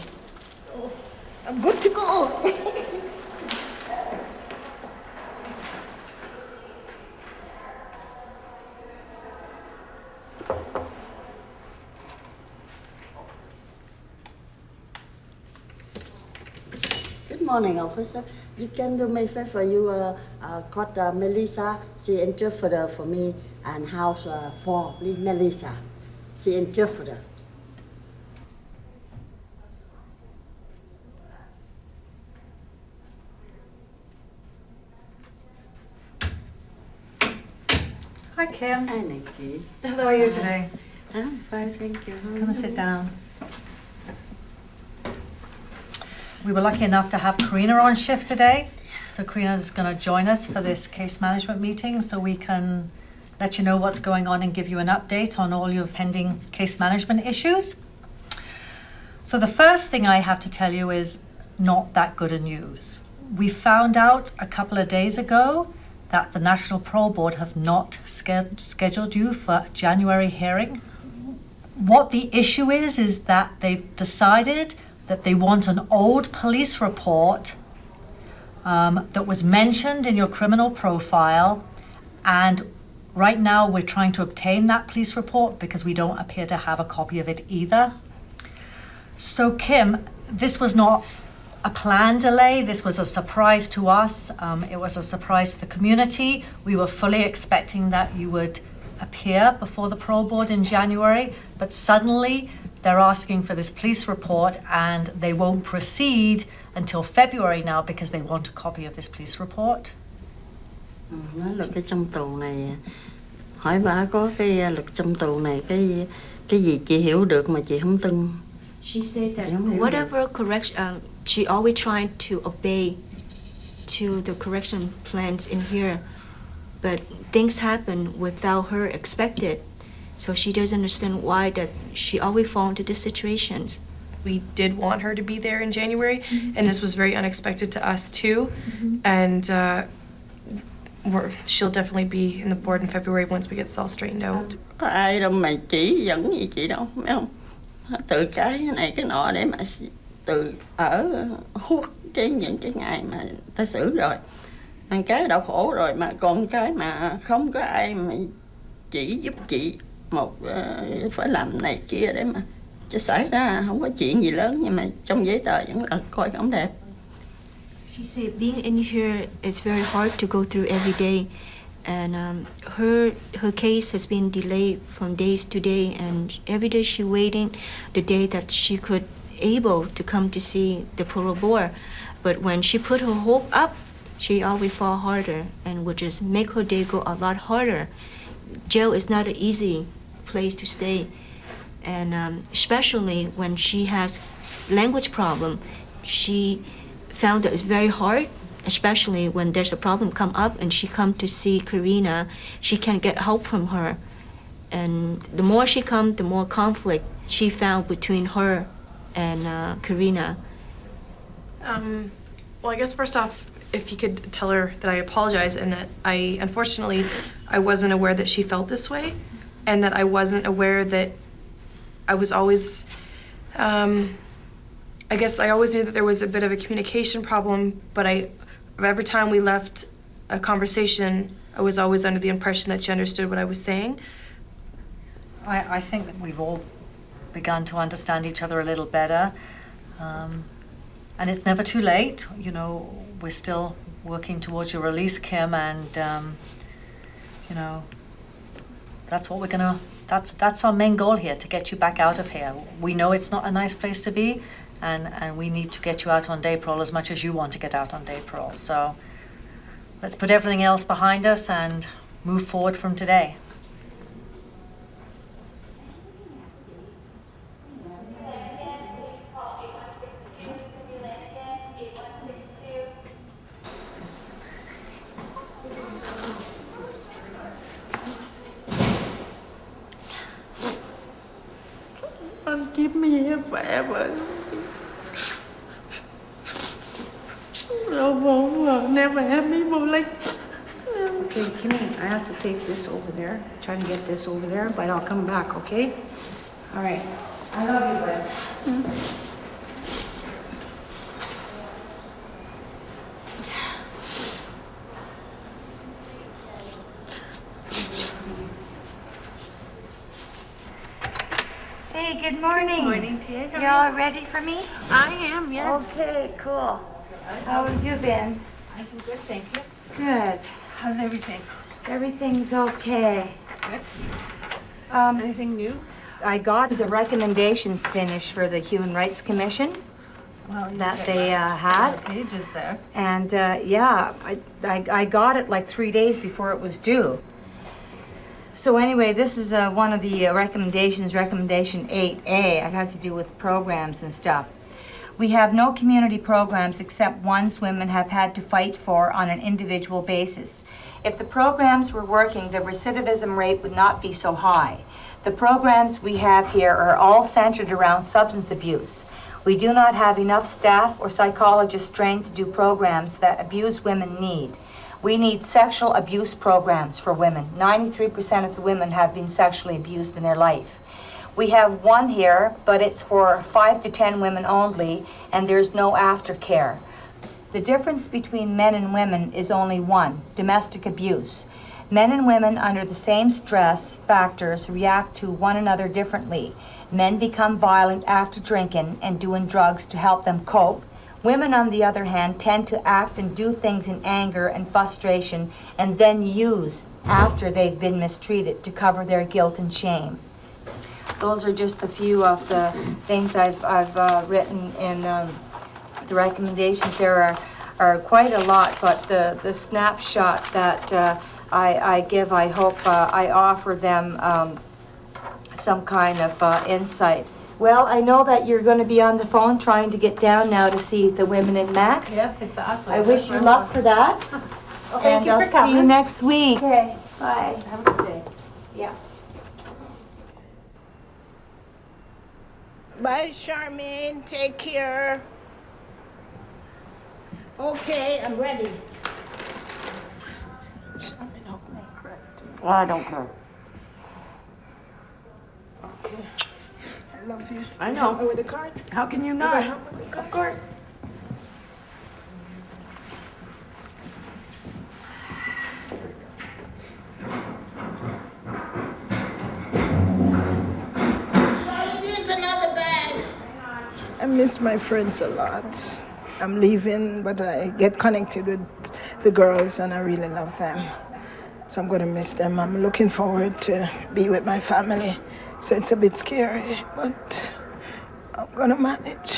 Speaker 5: So I'm good to go.
Speaker 4: Good morning, officer. You can do me a favor. You got Melissa. She interpreted for me and house 4, please, Melissa. She interpreted.
Speaker 12: Hi, Kim.
Speaker 4: Hi, Nikki.
Speaker 12: How are you today?
Speaker 4: I'm fine, thank you.
Speaker 12: Come and sit down. we were lucky enough to have Karina on shift today. So Karina is going to join us for this case management meeting so we can let you know what's going on and give you an update on all your pending case management issues. So the first thing I have to tell you is not that good a news. We found out a couple of days ago that the National Parole Board have not scheduled you for a January hearing. What the issue is that they've decided that they want an old police report that was mentioned in your criminal profile, and right now we're trying to obtain that police report because we don't appear to have a copy of it either. So Kim, this was not a planned delay. This was a surprise to us. It was a surprise to the community. We were fully expecting that you would appear before the parole board in January, but suddenly they're asking for this police report and they won't proceed until February now because they want a copy of this police report.
Speaker 4: Nói luật ở trong tù này, hỏi bà có cái luật trong tù này cái gì chị hiểu được mà chị không tin.
Speaker 13: She said that whatever correction, she always trying to obey to the correction plans in here, but things happen without her expected. So she doesn't understand why that she always fall into these situations.
Speaker 14: We did want her to be there in January, and this was very unexpected to us too. And she'll definitely be in the board in February once we get this all straightened out.
Speaker 4: Ai đâu mà chỉ dẫn gì chị đâu, phải không? Từ cái này cái nọ để mà từ ở hút những cái ngày mà ta xử rồi. Thằng cái đau khổ rồi mà còn cái mà không có ai mà chỉ giúp chị một phải làm này kia để mà cho xảy ra không có chuyện gì lớn nhưng mà trong giấy tờ vẫn là coi không đẹp.
Speaker 13: She said being in here is very hard to go through every day, and her case has been delayed from days to day, and every day she waiting the day that she could able to come to see the parole board. But when she put her hope up, she always fall harder and would just make her day go a lot harder. Jail is not an easy place to stay, and especially when she has language problem, she found that it's very hard, especially when there's a problem come up and she come to see Karina, she can't get help from her. And the more she come, the more conflict she found between her and Karina.
Speaker 14: Well, I guess first off, if you could tell her that I apologize and that unfortunately, I wasn't aware that she felt this way, and that I wasn't aware that I was always, I guess I always knew that there was a bit of a communication problem, but every time we left a conversation, I was always under the impression that she understood what I was saying.
Speaker 12: I think that we've all begun to understand each other a little better. And it's never too late. You know, we're still working towards your release, Kim, and, you know, that's what we're gonna, that's our main goal here, to get you back out of here. We know it's not a nice place to be, and we need to get you out on day parole as much as you want to get out on day parole. So let's put everything else behind us and move forward from today.
Speaker 4: Keep me here forever. No, never have me more like.
Speaker 11: Okay, come in. I have to take this over there. Try to get this over there, but I'll come back, okay? All right. I love you, bud.
Speaker 3: Hey, good morning.
Speaker 14: Good morning, Tia.
Speaker 3: You all ready for me?
Speaker 11: I am, yes.
Speaker 3: Okay, cool. How have you been?
Speaker 11: I'm good, thank you.
Speaker 3: Good.
Speaker 11: How's everything?
Speaker 3: Everything's okay.
Speaker 11: Good. Anything new?
Speaker 1: I got the recommendations finished for the Human Rights Commission that they had.
Speaker 11: Pages there.
Speaker 1: And yeah, I got it like 3 days before it was due. So anyway, this is one of the recommendations, recommendation 8A. It has to do with programs and stuff. We have no community programs except ones women have had to fight for on an individual basis. If the programs were working, the recidivism rate would not be so high. The programs we have here are all centered around substance abuse. We do not have enough staff or psychologists trained to do programs that abused women need. We need sexual abuse programs for women. 93% of the women have been sexually abused in their life. We have one here, but it's for 5 to 10 women only, and there's no aftercare. The difference between men and women is only one: domestic abuse. Men and women under the same stress factors react to one another differently. Men become violent after drinking and doing drugs to help them cope. Women, on the other hand, tend to act and do things in anger and frustration and then use after they've been mistreated to cover their guilt and shame. Those are just a few of the things I've written in the recommendations. There are quite a lot, but the snapshot that I give, I hope I offer them some kind of insight. Well, I know that you're going to be on the phone trying to get down now to see the women in Max.
Speaker 12: Yes, exactly.
Speaker 1: I wish you luck for that.
Speaker 13: Well,
Speaker 1: And I'll see you next week.
Speaker 13: Okay, bye.
Speaker 12: Have a good day.
Speaker 1: Yeah.
Speaker 5: Bye, Charmaine. Take care. Okay, I'm ready. Charmaine, how can I correct?
Speaker 4: I don't know.
Speaker 5: Okay. I love you.
Speaker 4: I know.
Speaker 5: Help me with the card?
Speaker 4: How can you
Speaker 5: You
Speaker 4: not?
Speaker 5: gonna help me with the card?
Speaker 4: Of course.
Speaker 5: Charlie, there's another bag. I miss my friends a lot. I'm leaving, but I get connected with the girls and I really love them. So I'm gonna miss them. I'm looking forward to be with my family. So it's a bit scary, but I'm gonna manage.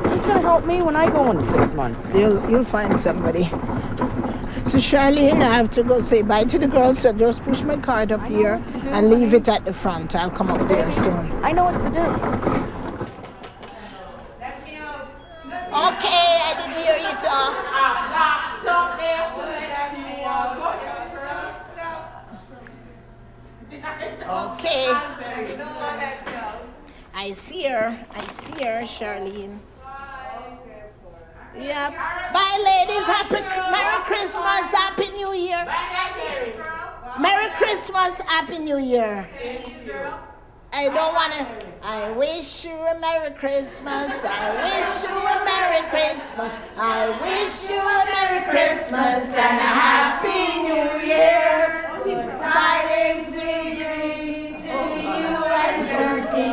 Speaker 4: Who's gonna help me when I go in 6 months?
Speaker 5: You'll find somebody. So Charlene, I have to go say bye to the girls, so just push my card up here and leave it at the front. I'll come up there soon.
Speaker 4: I know what to do.
Speaker 5: Okay, I didn't hear you talk. Okay. I see her, Charlene. Yep. Bye, ladies. Merry Christmas, Happy New Year. Merry Christmas, Happy New Year. I don't want to. I wish you a Merry Christmas. I wish you a Merry Christmas. I wish you a Merry Christmas and a Happy New Year. Good tidings to you and for me.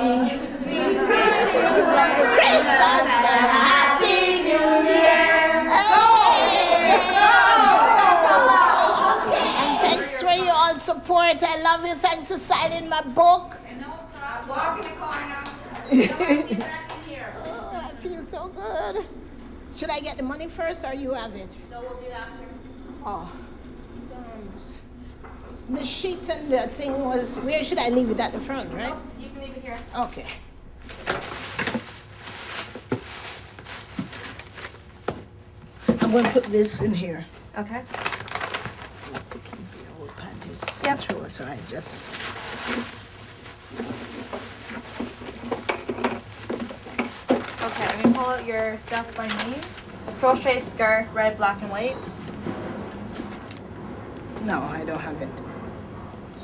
Speaker 5: We wish you a Merry Christmas and a Happy New Year. Okay. And thanks for your all support. I love you. Thanks for signing my book.
Speaker 8: Walk in the car now.
Speaker 5: Oh, I feel so good. Should I get the money first or you have it?
Speaker 8: No, we'll do it after.
Speaker 5: Oh. The sheets and the thing was, where should I leave it at the front, right?
Speaker 8: You can leave it here.
Speaker 5: Okay. I'm going to put this in here.
Speaker 13: Okay.
Speaker 5: Not to keep the old panties central, so I just...
Speaker 13: Okay, I'm gonna pull out your stuff by name. Crochet scarf, red, black, and white.
Speaker 5: No, I don't have it.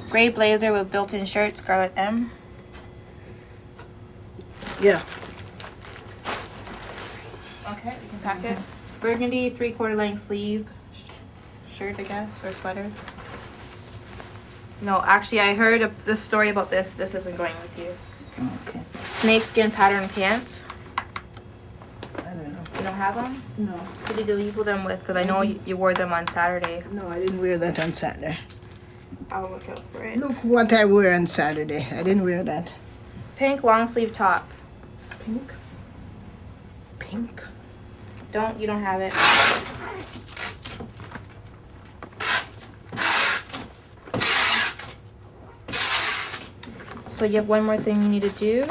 Speaker 13: Gray blazer with built-in shirt, scarlet M.
Speaker 5: Yeah.
Speaker 13: Okay, we can pack it. Burgundy 3/4 length sleeve shirt, I guess, or sweater. No, actually, I heard the story about this. This isn't going with you.
Speaker 5: Okay.
Speaker 13: Snakeskin pattern pants.
Speaker 5: I don't know.
Speaker 13: You don't have them?
Speaker 5: No.
Speaker 13: Who did you leave them with? Because I know you wore them on Saturday.
Speaker 5: No, I didn't wear that on Saturday.
Speaker 13: I'll look out for it.
Speaker 5: Look what I wear on Saturday. I didn't wear that.
Speaker 13: Pink long sleeve top.
Speaker 5: Pink? Pink?
Speaker 13: You don't have it. So you have one more thing you need to do.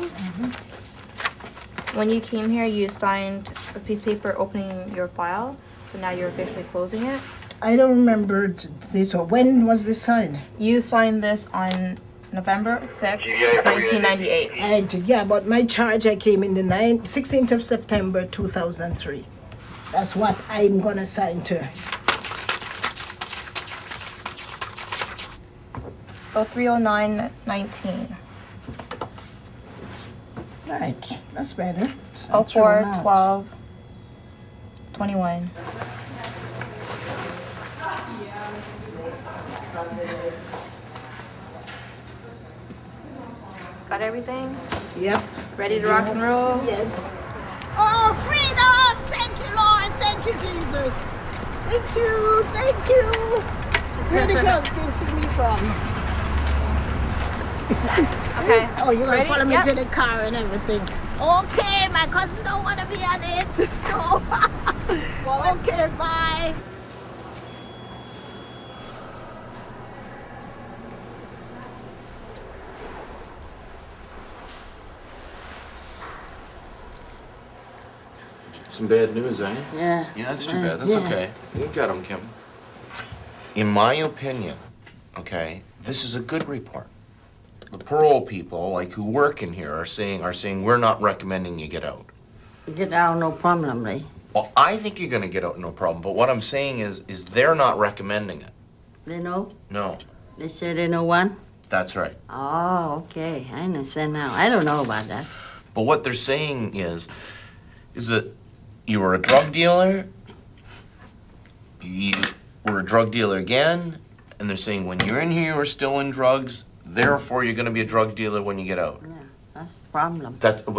Speaker 7: When you came here, you signed a piece of paper opening your file, so now you're officially closing it.
Speaker 5: I don't remember this. Or when was this signed?
Speaker 7: You signed this on November 6th, 1998.
Speaker 5: Yeah, but my charge, I came in the 16th of September 2003. That's what I'm gonna sign to.
Speaker 7: 030919.
Speaker 5: Right, that's better.
Speaker 7: 041221. Got everything?
Speaker 5: Yep.
Speaker 7: Ready to rock and roll?
Speaker 5: Yes. Oh, freedom! Thank you, Lord. Thank you, Jesus. Thank you. Thank you. Where the girls can see me from?
Speaker 7: Okay.
Speaker 5: Oh, you're going to
Speaker 7: Ready?
Speaker 5: follow me
Speaker 7: Yep.
Speaker 5: to the car and everything. Okay, my cousin don't want to be on it, so... okay, bye.
Speaker 10: Some bad news, eh?
Speaker 4: Yeah.
Speaker 10: Yeah, that's too bad. That's okay. You got them, Kim. In my opinion, okay, this is a good report. The parole people, like who work in here, are saying we're not recommending you get out.
Speaker 4: Get out, no problem, Lee.
Speaker 10: Well, I think you're gonna get out, no problem. But what I'm saying is they're not recommending it.
Speaker 4: They know?
Speaker 10: No,
Speaker 4: They say they know one?
Speaker 10: that's right.
Speaker 4: Oh, okay. I understand now. I don't know about that.
Speaker 10: But what they're saying is that you were a drug dealer, you were a drug dealer again, and they're saying when you're in here, you were still in drugs, therefore you're gonna be a drug dealer when you get out.
Speaker 4: Yeah, that's the problem.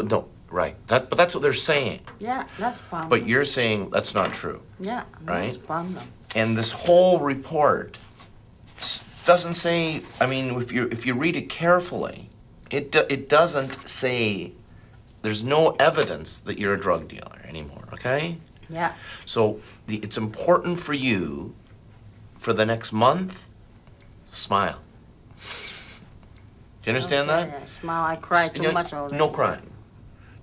Speaker 10: No, right. But that's what they're saying.
Speaker 4: Yeah, that's the problem.
Speaker 10: But you're saying that's not true.
Speaker 4: Yeah,
Speaker 10: Right?
Speaker 4: that's the problem.
Speaker 10: And this whole report doesn't say, I mean, if you read it carefully, it doesn't say, there's no evidence that you're a drug dealer anymore, okay?
Speaker 4: Yeah.
Speaker 10: So it's important for you, for the next month, smile. Do you understand
Speaker 4: Okay,
Speaker 10: that?
Speaker 4: I smile, I cry too much already.
Speaker 10: No crying.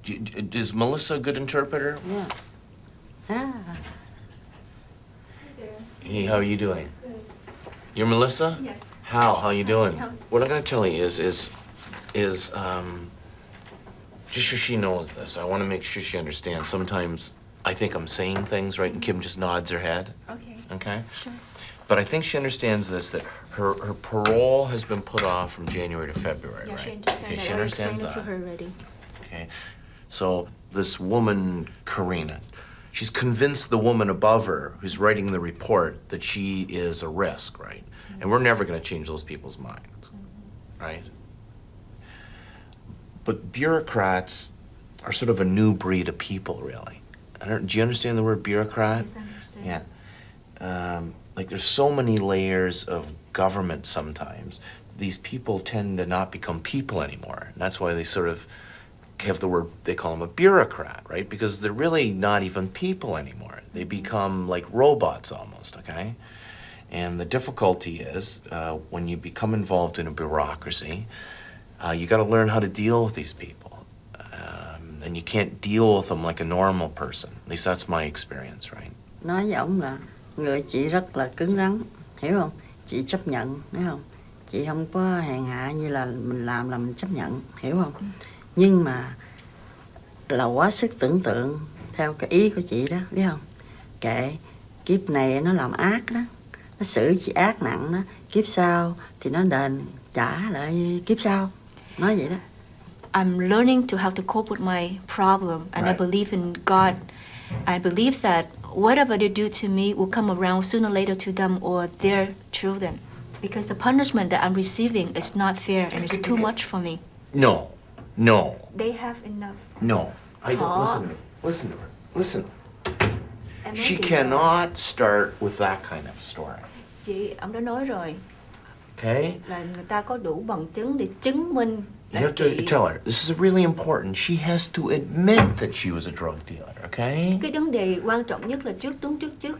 Speaker 10: Is Melissa a good interpreter?
Speaker 4: Yeah. Ah.
Speaker 10: Hey, how are you doing? You're Melissa? Yes. How you doing? What I'm gonna tell you is just so she knows this, I wanna make sure she understands. Sometimes I think I'm saying things, right, and Kim just nods her head.
Speaker 7: Okay.
Speaker 10: Okay?
Speaker 7: Sure.
Speaker 10: But I think she understands this, that her parole has been put off from January to February,
Speaker 7: Yeah,
Speaker 10: right?
Speaker 7: she understands
Speaker 10: Okay,
Speaker 7: that.
Speaker 10: she
Speaker 7: I
Speaker 10: understands
Speaker 7: explained it
Speaker 10: that.
Speaker 7: to her already.
Speaker 10: Okay, so this woman, Karina, she's convinced the woman above her who's writing the report that she is a risk, right? And we're never gonna change those people's minds, right? But bureaucrats are sort of a new breed of people, really. Do you understand the word bureaucrat?
Speaker 7: Yes, I understand.
Speaker 10: Yeah. Like there's so many layers of government sometimes. These people tend to not become people anymore. And that's why they sort of have the word, they call them a bureaucrat, right? Because they're really not even people anymore. They become like robots almost, okay? And the difficulty is when you become involved in a bureaucracy, you gotta learn how to deal with these people. And you can't deal with them like a normal person. At least that's my experience, right?
Speaker 4: Nói với ông là người chị rất là cứng rắn, hiểu không? Chị chấp nhận, hiểu không? Chị không có hèn hạ như là mình làm là mình chấp nhận, hiểu không? Nhưng mà là quá sức tưởng tượng theo cái ý của chị đó, biết không? Kệ, kiếp này nó làm ác đó, nó xử chị ác nặng đó, kiếp sau thì nó đền trả lại kiếp sau, nói vậy đó.
Speaker 7: I'm learning to how to cope with my problem, and I
Speaker 10: Right.
Speaker 7: believe in God. I believe that whatever they do to me will come around sooner or later to them or their children. Because the punishment that I'm receiving is not fair and it's too much for me.
Speaker 10: No.
Speaker 7: They have enough.
Speaker 10: No, I don't. Listen to me. Listen to her. Listen. She cannot start with that kind of story.
Speaker 7: Chị, ông đã nói rồi
Speaker 10: Okay?
Speaker 7: là người ta có đủ bằng chứng để chứng minh
Speaker 10: You
Speaker 7: là
Speaker 10: have to
Speaker 7: chị...
Speaker 10: tell her. This is really important. She has to admit that she was a drug dealer. Okay?
Speaker 7: Cái vấn đề quan trọng nhất là trước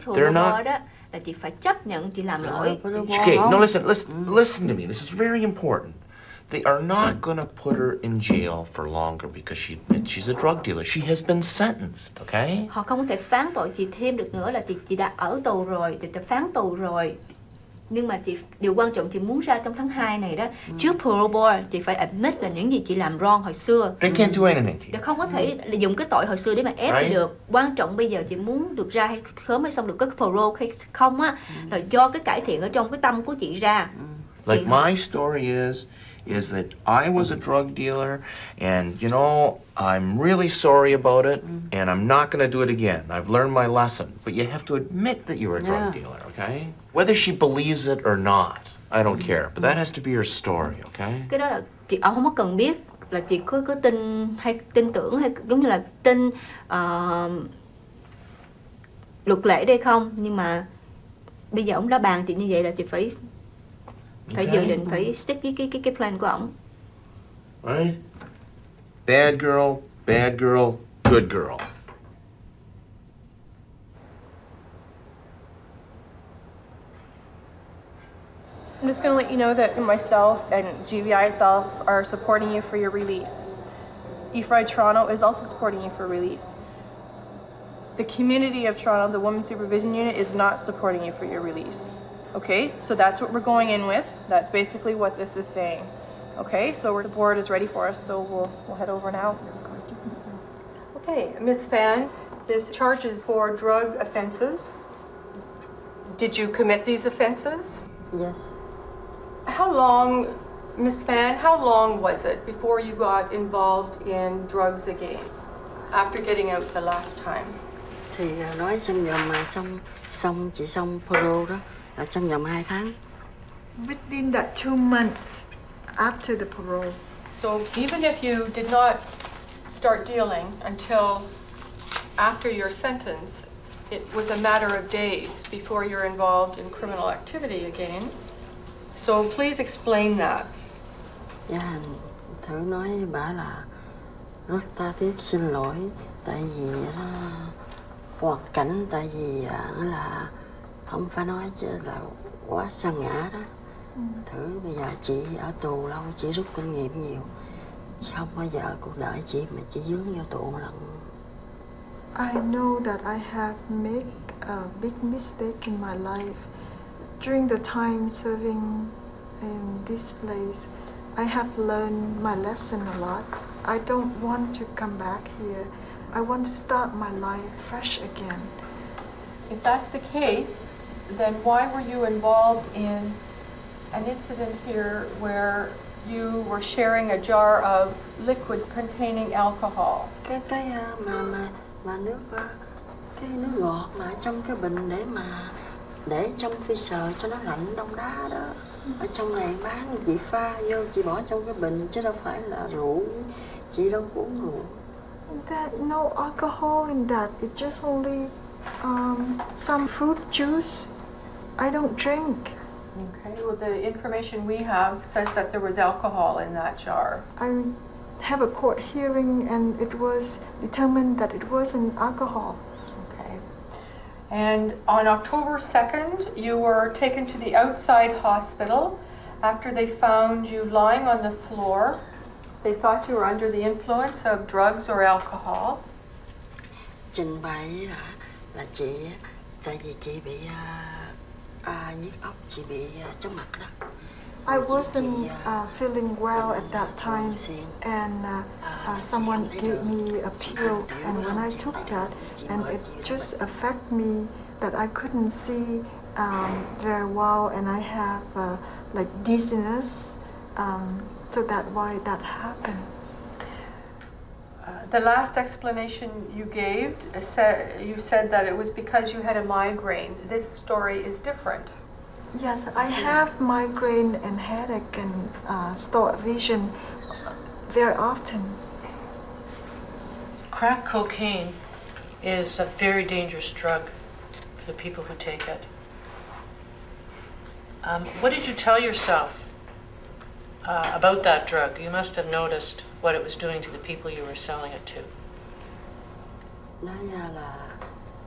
Speaker 7: thôi
Speaker 10: They're
Speaker 7: mà
Speaker 10: not-
Speaker 7: đó là chị phải chấp nhận chị làm lỗi.
Speaker 10: Okay. No, listen to me. This is very important. They are not gonna put her in jail for longer because she admits she's a drug dealer. She has been sentenced, okay?
Speaker 15: Họ không có thể phán tội chị thêm được nữa, là chị đã ở tù rồi, chị đã phán tù rồi. Nhưng mà điều quan trọng chị muốn ra trong tháng 2 này đó, trước parole board chị phải admit là những gì chị làm wrong hồi xưa.
Speaker 10: They can't do anything to you.
Speaker 15: Để không có thể dùng cái tội hồi xưa để mà ép chị được. Quan trọng bây giờ chị muốn được ra hay sớm hay xong được cái parole hay không á, là do cái cải thiện ở trong cái tâm của chị ra.
Speaker 10: Like my story is that I was a drug dealer, and you know, I'm really sorry about it, and I'm not going to do it again. I've learned my lesson. But you have to admit that you're a drug dealer, okay? Whether she believes it or not, I don't care. But that has to be her story, okay?
Speaker 15: Cái đó là chị không có cần biết là chị có tin hay tin tưởng hay giống như là tin luật lệ đây không, nhưng mà bây giờ ông đã bàn chị như vậy là chị phải dự định, phải stick với cái plan của ổng.
Speaker 10: Right? Bad girl, good girl.
Speaker 16: I'm just going to let you know that myself and GVI itself are supporting you for your release. EFRI Toronto is also supporting you for release. The community of Toronto, the Women's Supervision Unit, is not supporting you for your release. Okay, so that's what we're going in with. That's basically what this is saying. Okay, so the board is ready for us, so we'll head over now. Okay, Ms. Fan, this charges for drug offenses. Did you commit these offenses?
Speaker 4: Yes.
Speaker 16: How long, Ms. Fan, how long was it before you got involved in drugs again, after getting out the last time?
Speaker 4: Thì nói trong vòng mà chị xong parole đó là trong vòng 2 tháng.
Speaker 17: Within that 2 months after the parole.
Speaker 16: So even if you did not start dealing until after your sentence, it was a matter of days before you're involved in criminal activity again. So please explain that.
Speaker 4: Dạ, thử nói bà là rất tha thiết xin lỗi, tại vì nó hoàn cảnh, tại vì là không phải nói chứ là quá sa ngã đó. Thử bây giờ chị ở tù lâu, chị rút kinh nghiệm nhiều, chứ không bao giờ cuộc đời chị mà chị vướng vô tù lần.
Speaker 17: I know that I have made a big mistake in my life. During the time serving in this place, I have learned my lesson a lot. I don't want to come back here. I want to start my life fresh again.
Speaker 16: If that's the case, then why were you involved in an incident here where you were sharing a jar of liquid containing alcohol?
Speaker 4: Cái mà nước cái nước ngọt mà trong cái bình để trong freezer cho nó lạnh đông đá đó. Ở trong này bán chị pha vô, chị bỏ trong cái bình chứ đâu phải là rượu. Chị đâu có uống rượu.
Speaker 17: There's no alcohol in that. It's just only some fruit juice. I don't drink.
Speaker 16: Okay, well the information we have says that there was alcohol in that jar.
Speaker 17: I have a court hearing and it was determined that it wasn't alcohol.
Speaker 16: Okay. And on October 2nd, you were taken to the outside hospital after they found you lying on the floor. They thought you were under the influence of drugs or alcohol.
Speaker 4: Trình bày là chị, tại vì chị bị nhức óc, chị bị chóng mặt đó.
Speaker 17: I wasn't feeling well at that time, and someone gave me a pill, and when I took that, and it just affected me that I couldn't see very well, and I have like dizziness, so that's why that happened.
Speaker 16: The last explanation you gave, you said that it was because you had a migraine. This story is different.
Speaker 17: Yes, I have migraine and headache and blurred vision very often.
Speaker 18: Crack cocaine is a very dangerous drug for the people who take it. What did you tell yourself about that drug? You must have noticed what it was doing to the people you were selling it to.
Speaker 4: Nói ra là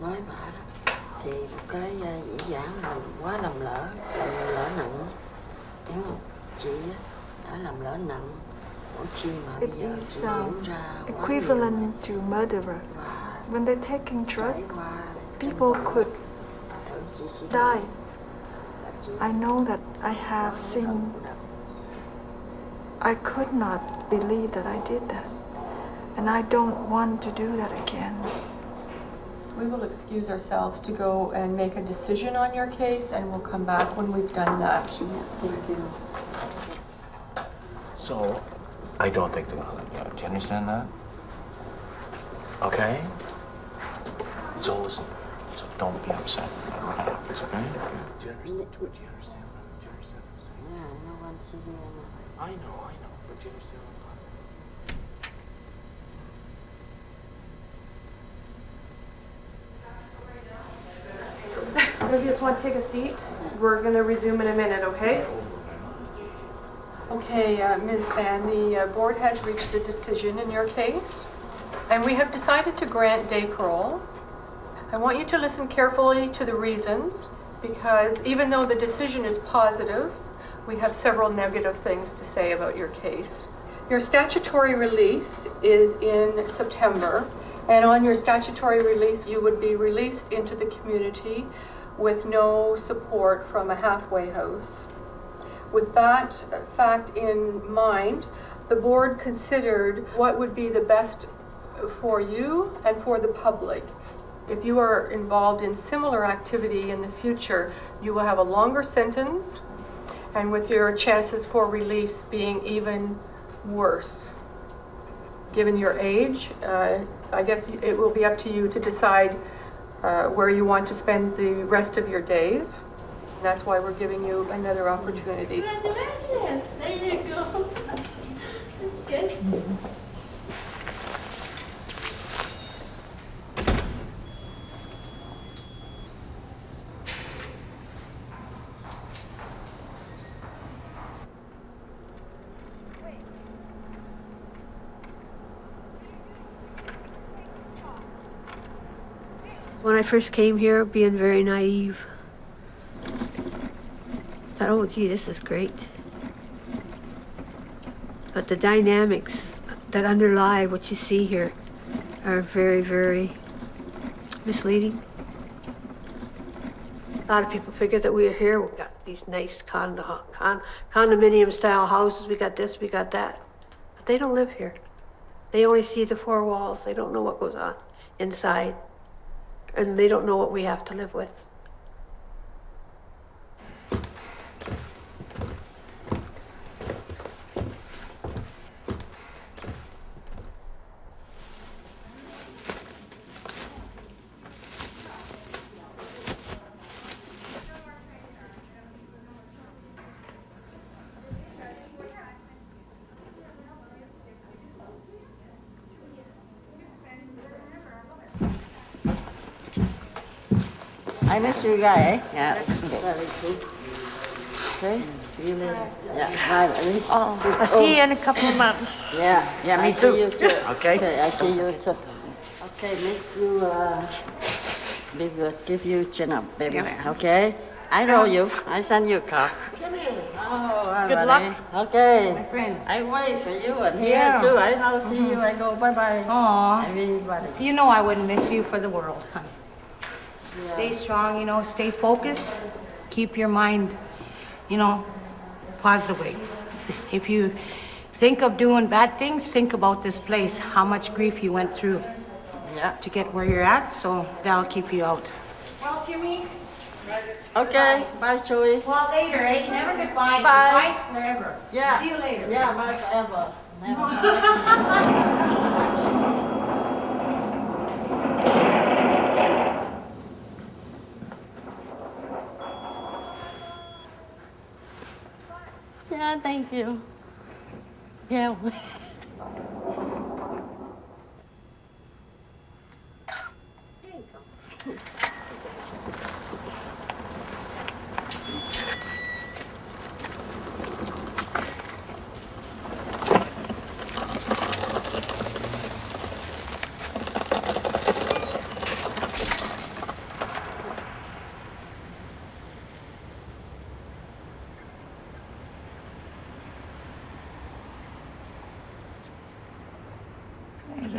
Speaker 4: nói bà đó, thì một cái dĩ dãn mà quá lầm lỡ nặng, hiểu không? Chị
Speaker 17: It is equivalent to murderer. When they're taking drugs, people could die. I know that I have seen. I could not believe that I did that. And I don't want to do that again.
Speaker 16: We will excuse ourselves to go and make a decision on your case, and we'll come back when we've done that.
Speaker 4: Thank you.
Speaker 10: So, I don't think they're gonna let me out. Do you understand that? Okay? So listen, so don't be upset no matter what happens, okay? Do you understand? Do you understand what I'm saying?
Speaker 4: Yeah, I know I'm severe.
Speaker 10: I know, but do you understand what I'm
Speaker 16: If you just want to take a seat, we're going to resume in a minute, okay? Okay, Ms. Van, the board has reached a decision in your case, and we have decided to grant day parole. I want you to listen carefully to the reasons, because even though the decision is positive, we have several negative things to say about your case. Your statutory release is in September, and on your statutory release, you would be released into the community with no support from a halfway house. With that fact in mind, the board considered what would be the best for you and for the public. If you are involved in similar activity in the future, you will have a longer sentence, and with your chances for release being even worse. Given your age, I guess it will be up to you to decide where you want to spend the rest of your days. And that's why we're giving you another opportunity.
Speaker 15: Congratulations! There you go. That's good.
Speaker 6: When I first came here, being very naive, thought, oh gee, this is great. But the dynamics that underlie what you see here are very, very misleading. A lot of people figure that we are here, we've got these nice condominium style houses, we got this, we got that. But they don't live here. They only see the four walls, they don't know what goes on inside. And they don't know what we have to live with.
Speaker 4: I miss you guys, eh? Yeah. Very good. Okay, see you later. Yeah, bye, buddy.
Speaker 11: Oh, I'll see you in a couple of months.
Speaker 4: Yeah,
Speaker 11: me
Speaker 4: I
Speaker 11: too.
Speaker 4: See you too.
Speaker 10: Okay.
Speaker 4: I see you too. Okay, makes you be good. Give you chin up, baby.
Speaker 11: Yeah.
Speaker 4: Okay? I know you. I send you a car.
Speaker 11: Come here.
Speaker 4: Oh,
Speaker 11: Good
Speaker 4: buddy.
Speaker 11: luck.
Speaker 4: Okay.
Speaker 11: My friend.
Speaker 4: I wait for you and
Speaker 11: Yeah.
Speaker 4: here too. I now see you. I go bye bye.
Speaker 11: Aw.
Speaker 4: Everybody.
Speaker 11: You know I wouldn't miss you for the world, honey. Stay strong, stay focused. Keep your mind, positively. If you think of doing bad things, think about this place, how much grief you went through to get where you're at, so that'll keep you out. Well, Jimmy.
Speaker 4: Okay, bye, Joey.
Speaker 11: Well, later, eh? Never goodbye.
Speaker 4: Bye.
Speaker 11: Goodbye's forever.
Speaker 4: Yeah.
Speaker 11: See you later.
Speaker 4: Yeah, bye forever. Never. Yeah, thank you. Yeah.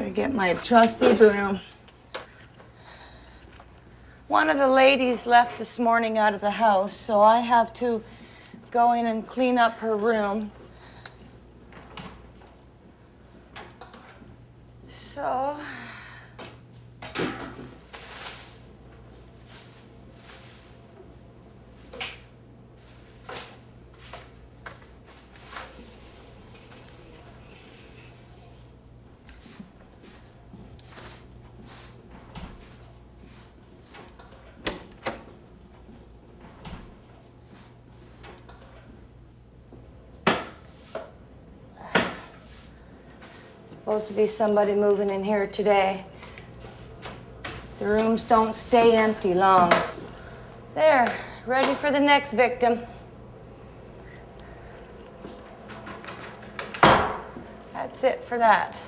Speaker 1: Better get my trusty broom. One of the ladies left this morning out of the house, so I have to go in and clean up her room. So... Supposed to be somebody moving in here today. The rooms don't stay empty long. There, ready for the next victim. That's it for that.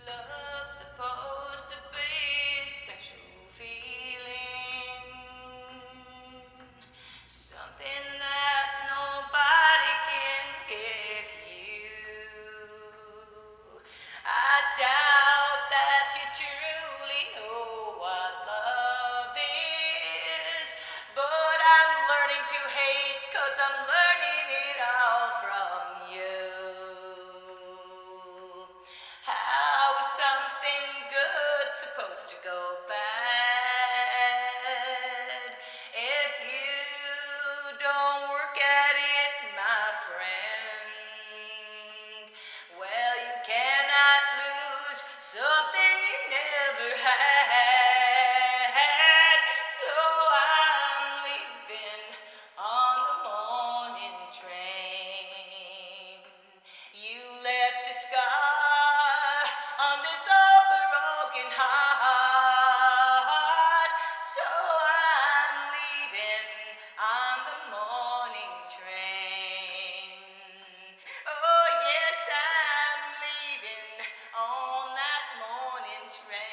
Speaker 1: Love's supposed to be a special feeling, something that nobody can give you. I doubt that you truly know what love is, but I'm learning to hate 'cause I'm learning it all from you. How is something good supposed to go bad if you don't work at it, my friend? Well, you cannot lose something you never had. So I'm leaving on the morning train. You left a scar on this old broken heart. So I'm leaving on the morning train. Oh yes, I'm leaving on that morning train.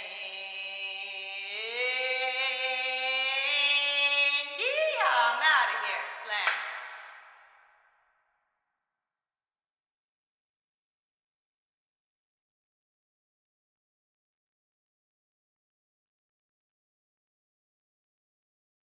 Speaker 1: Yeehaw, I'm out of here, Slam.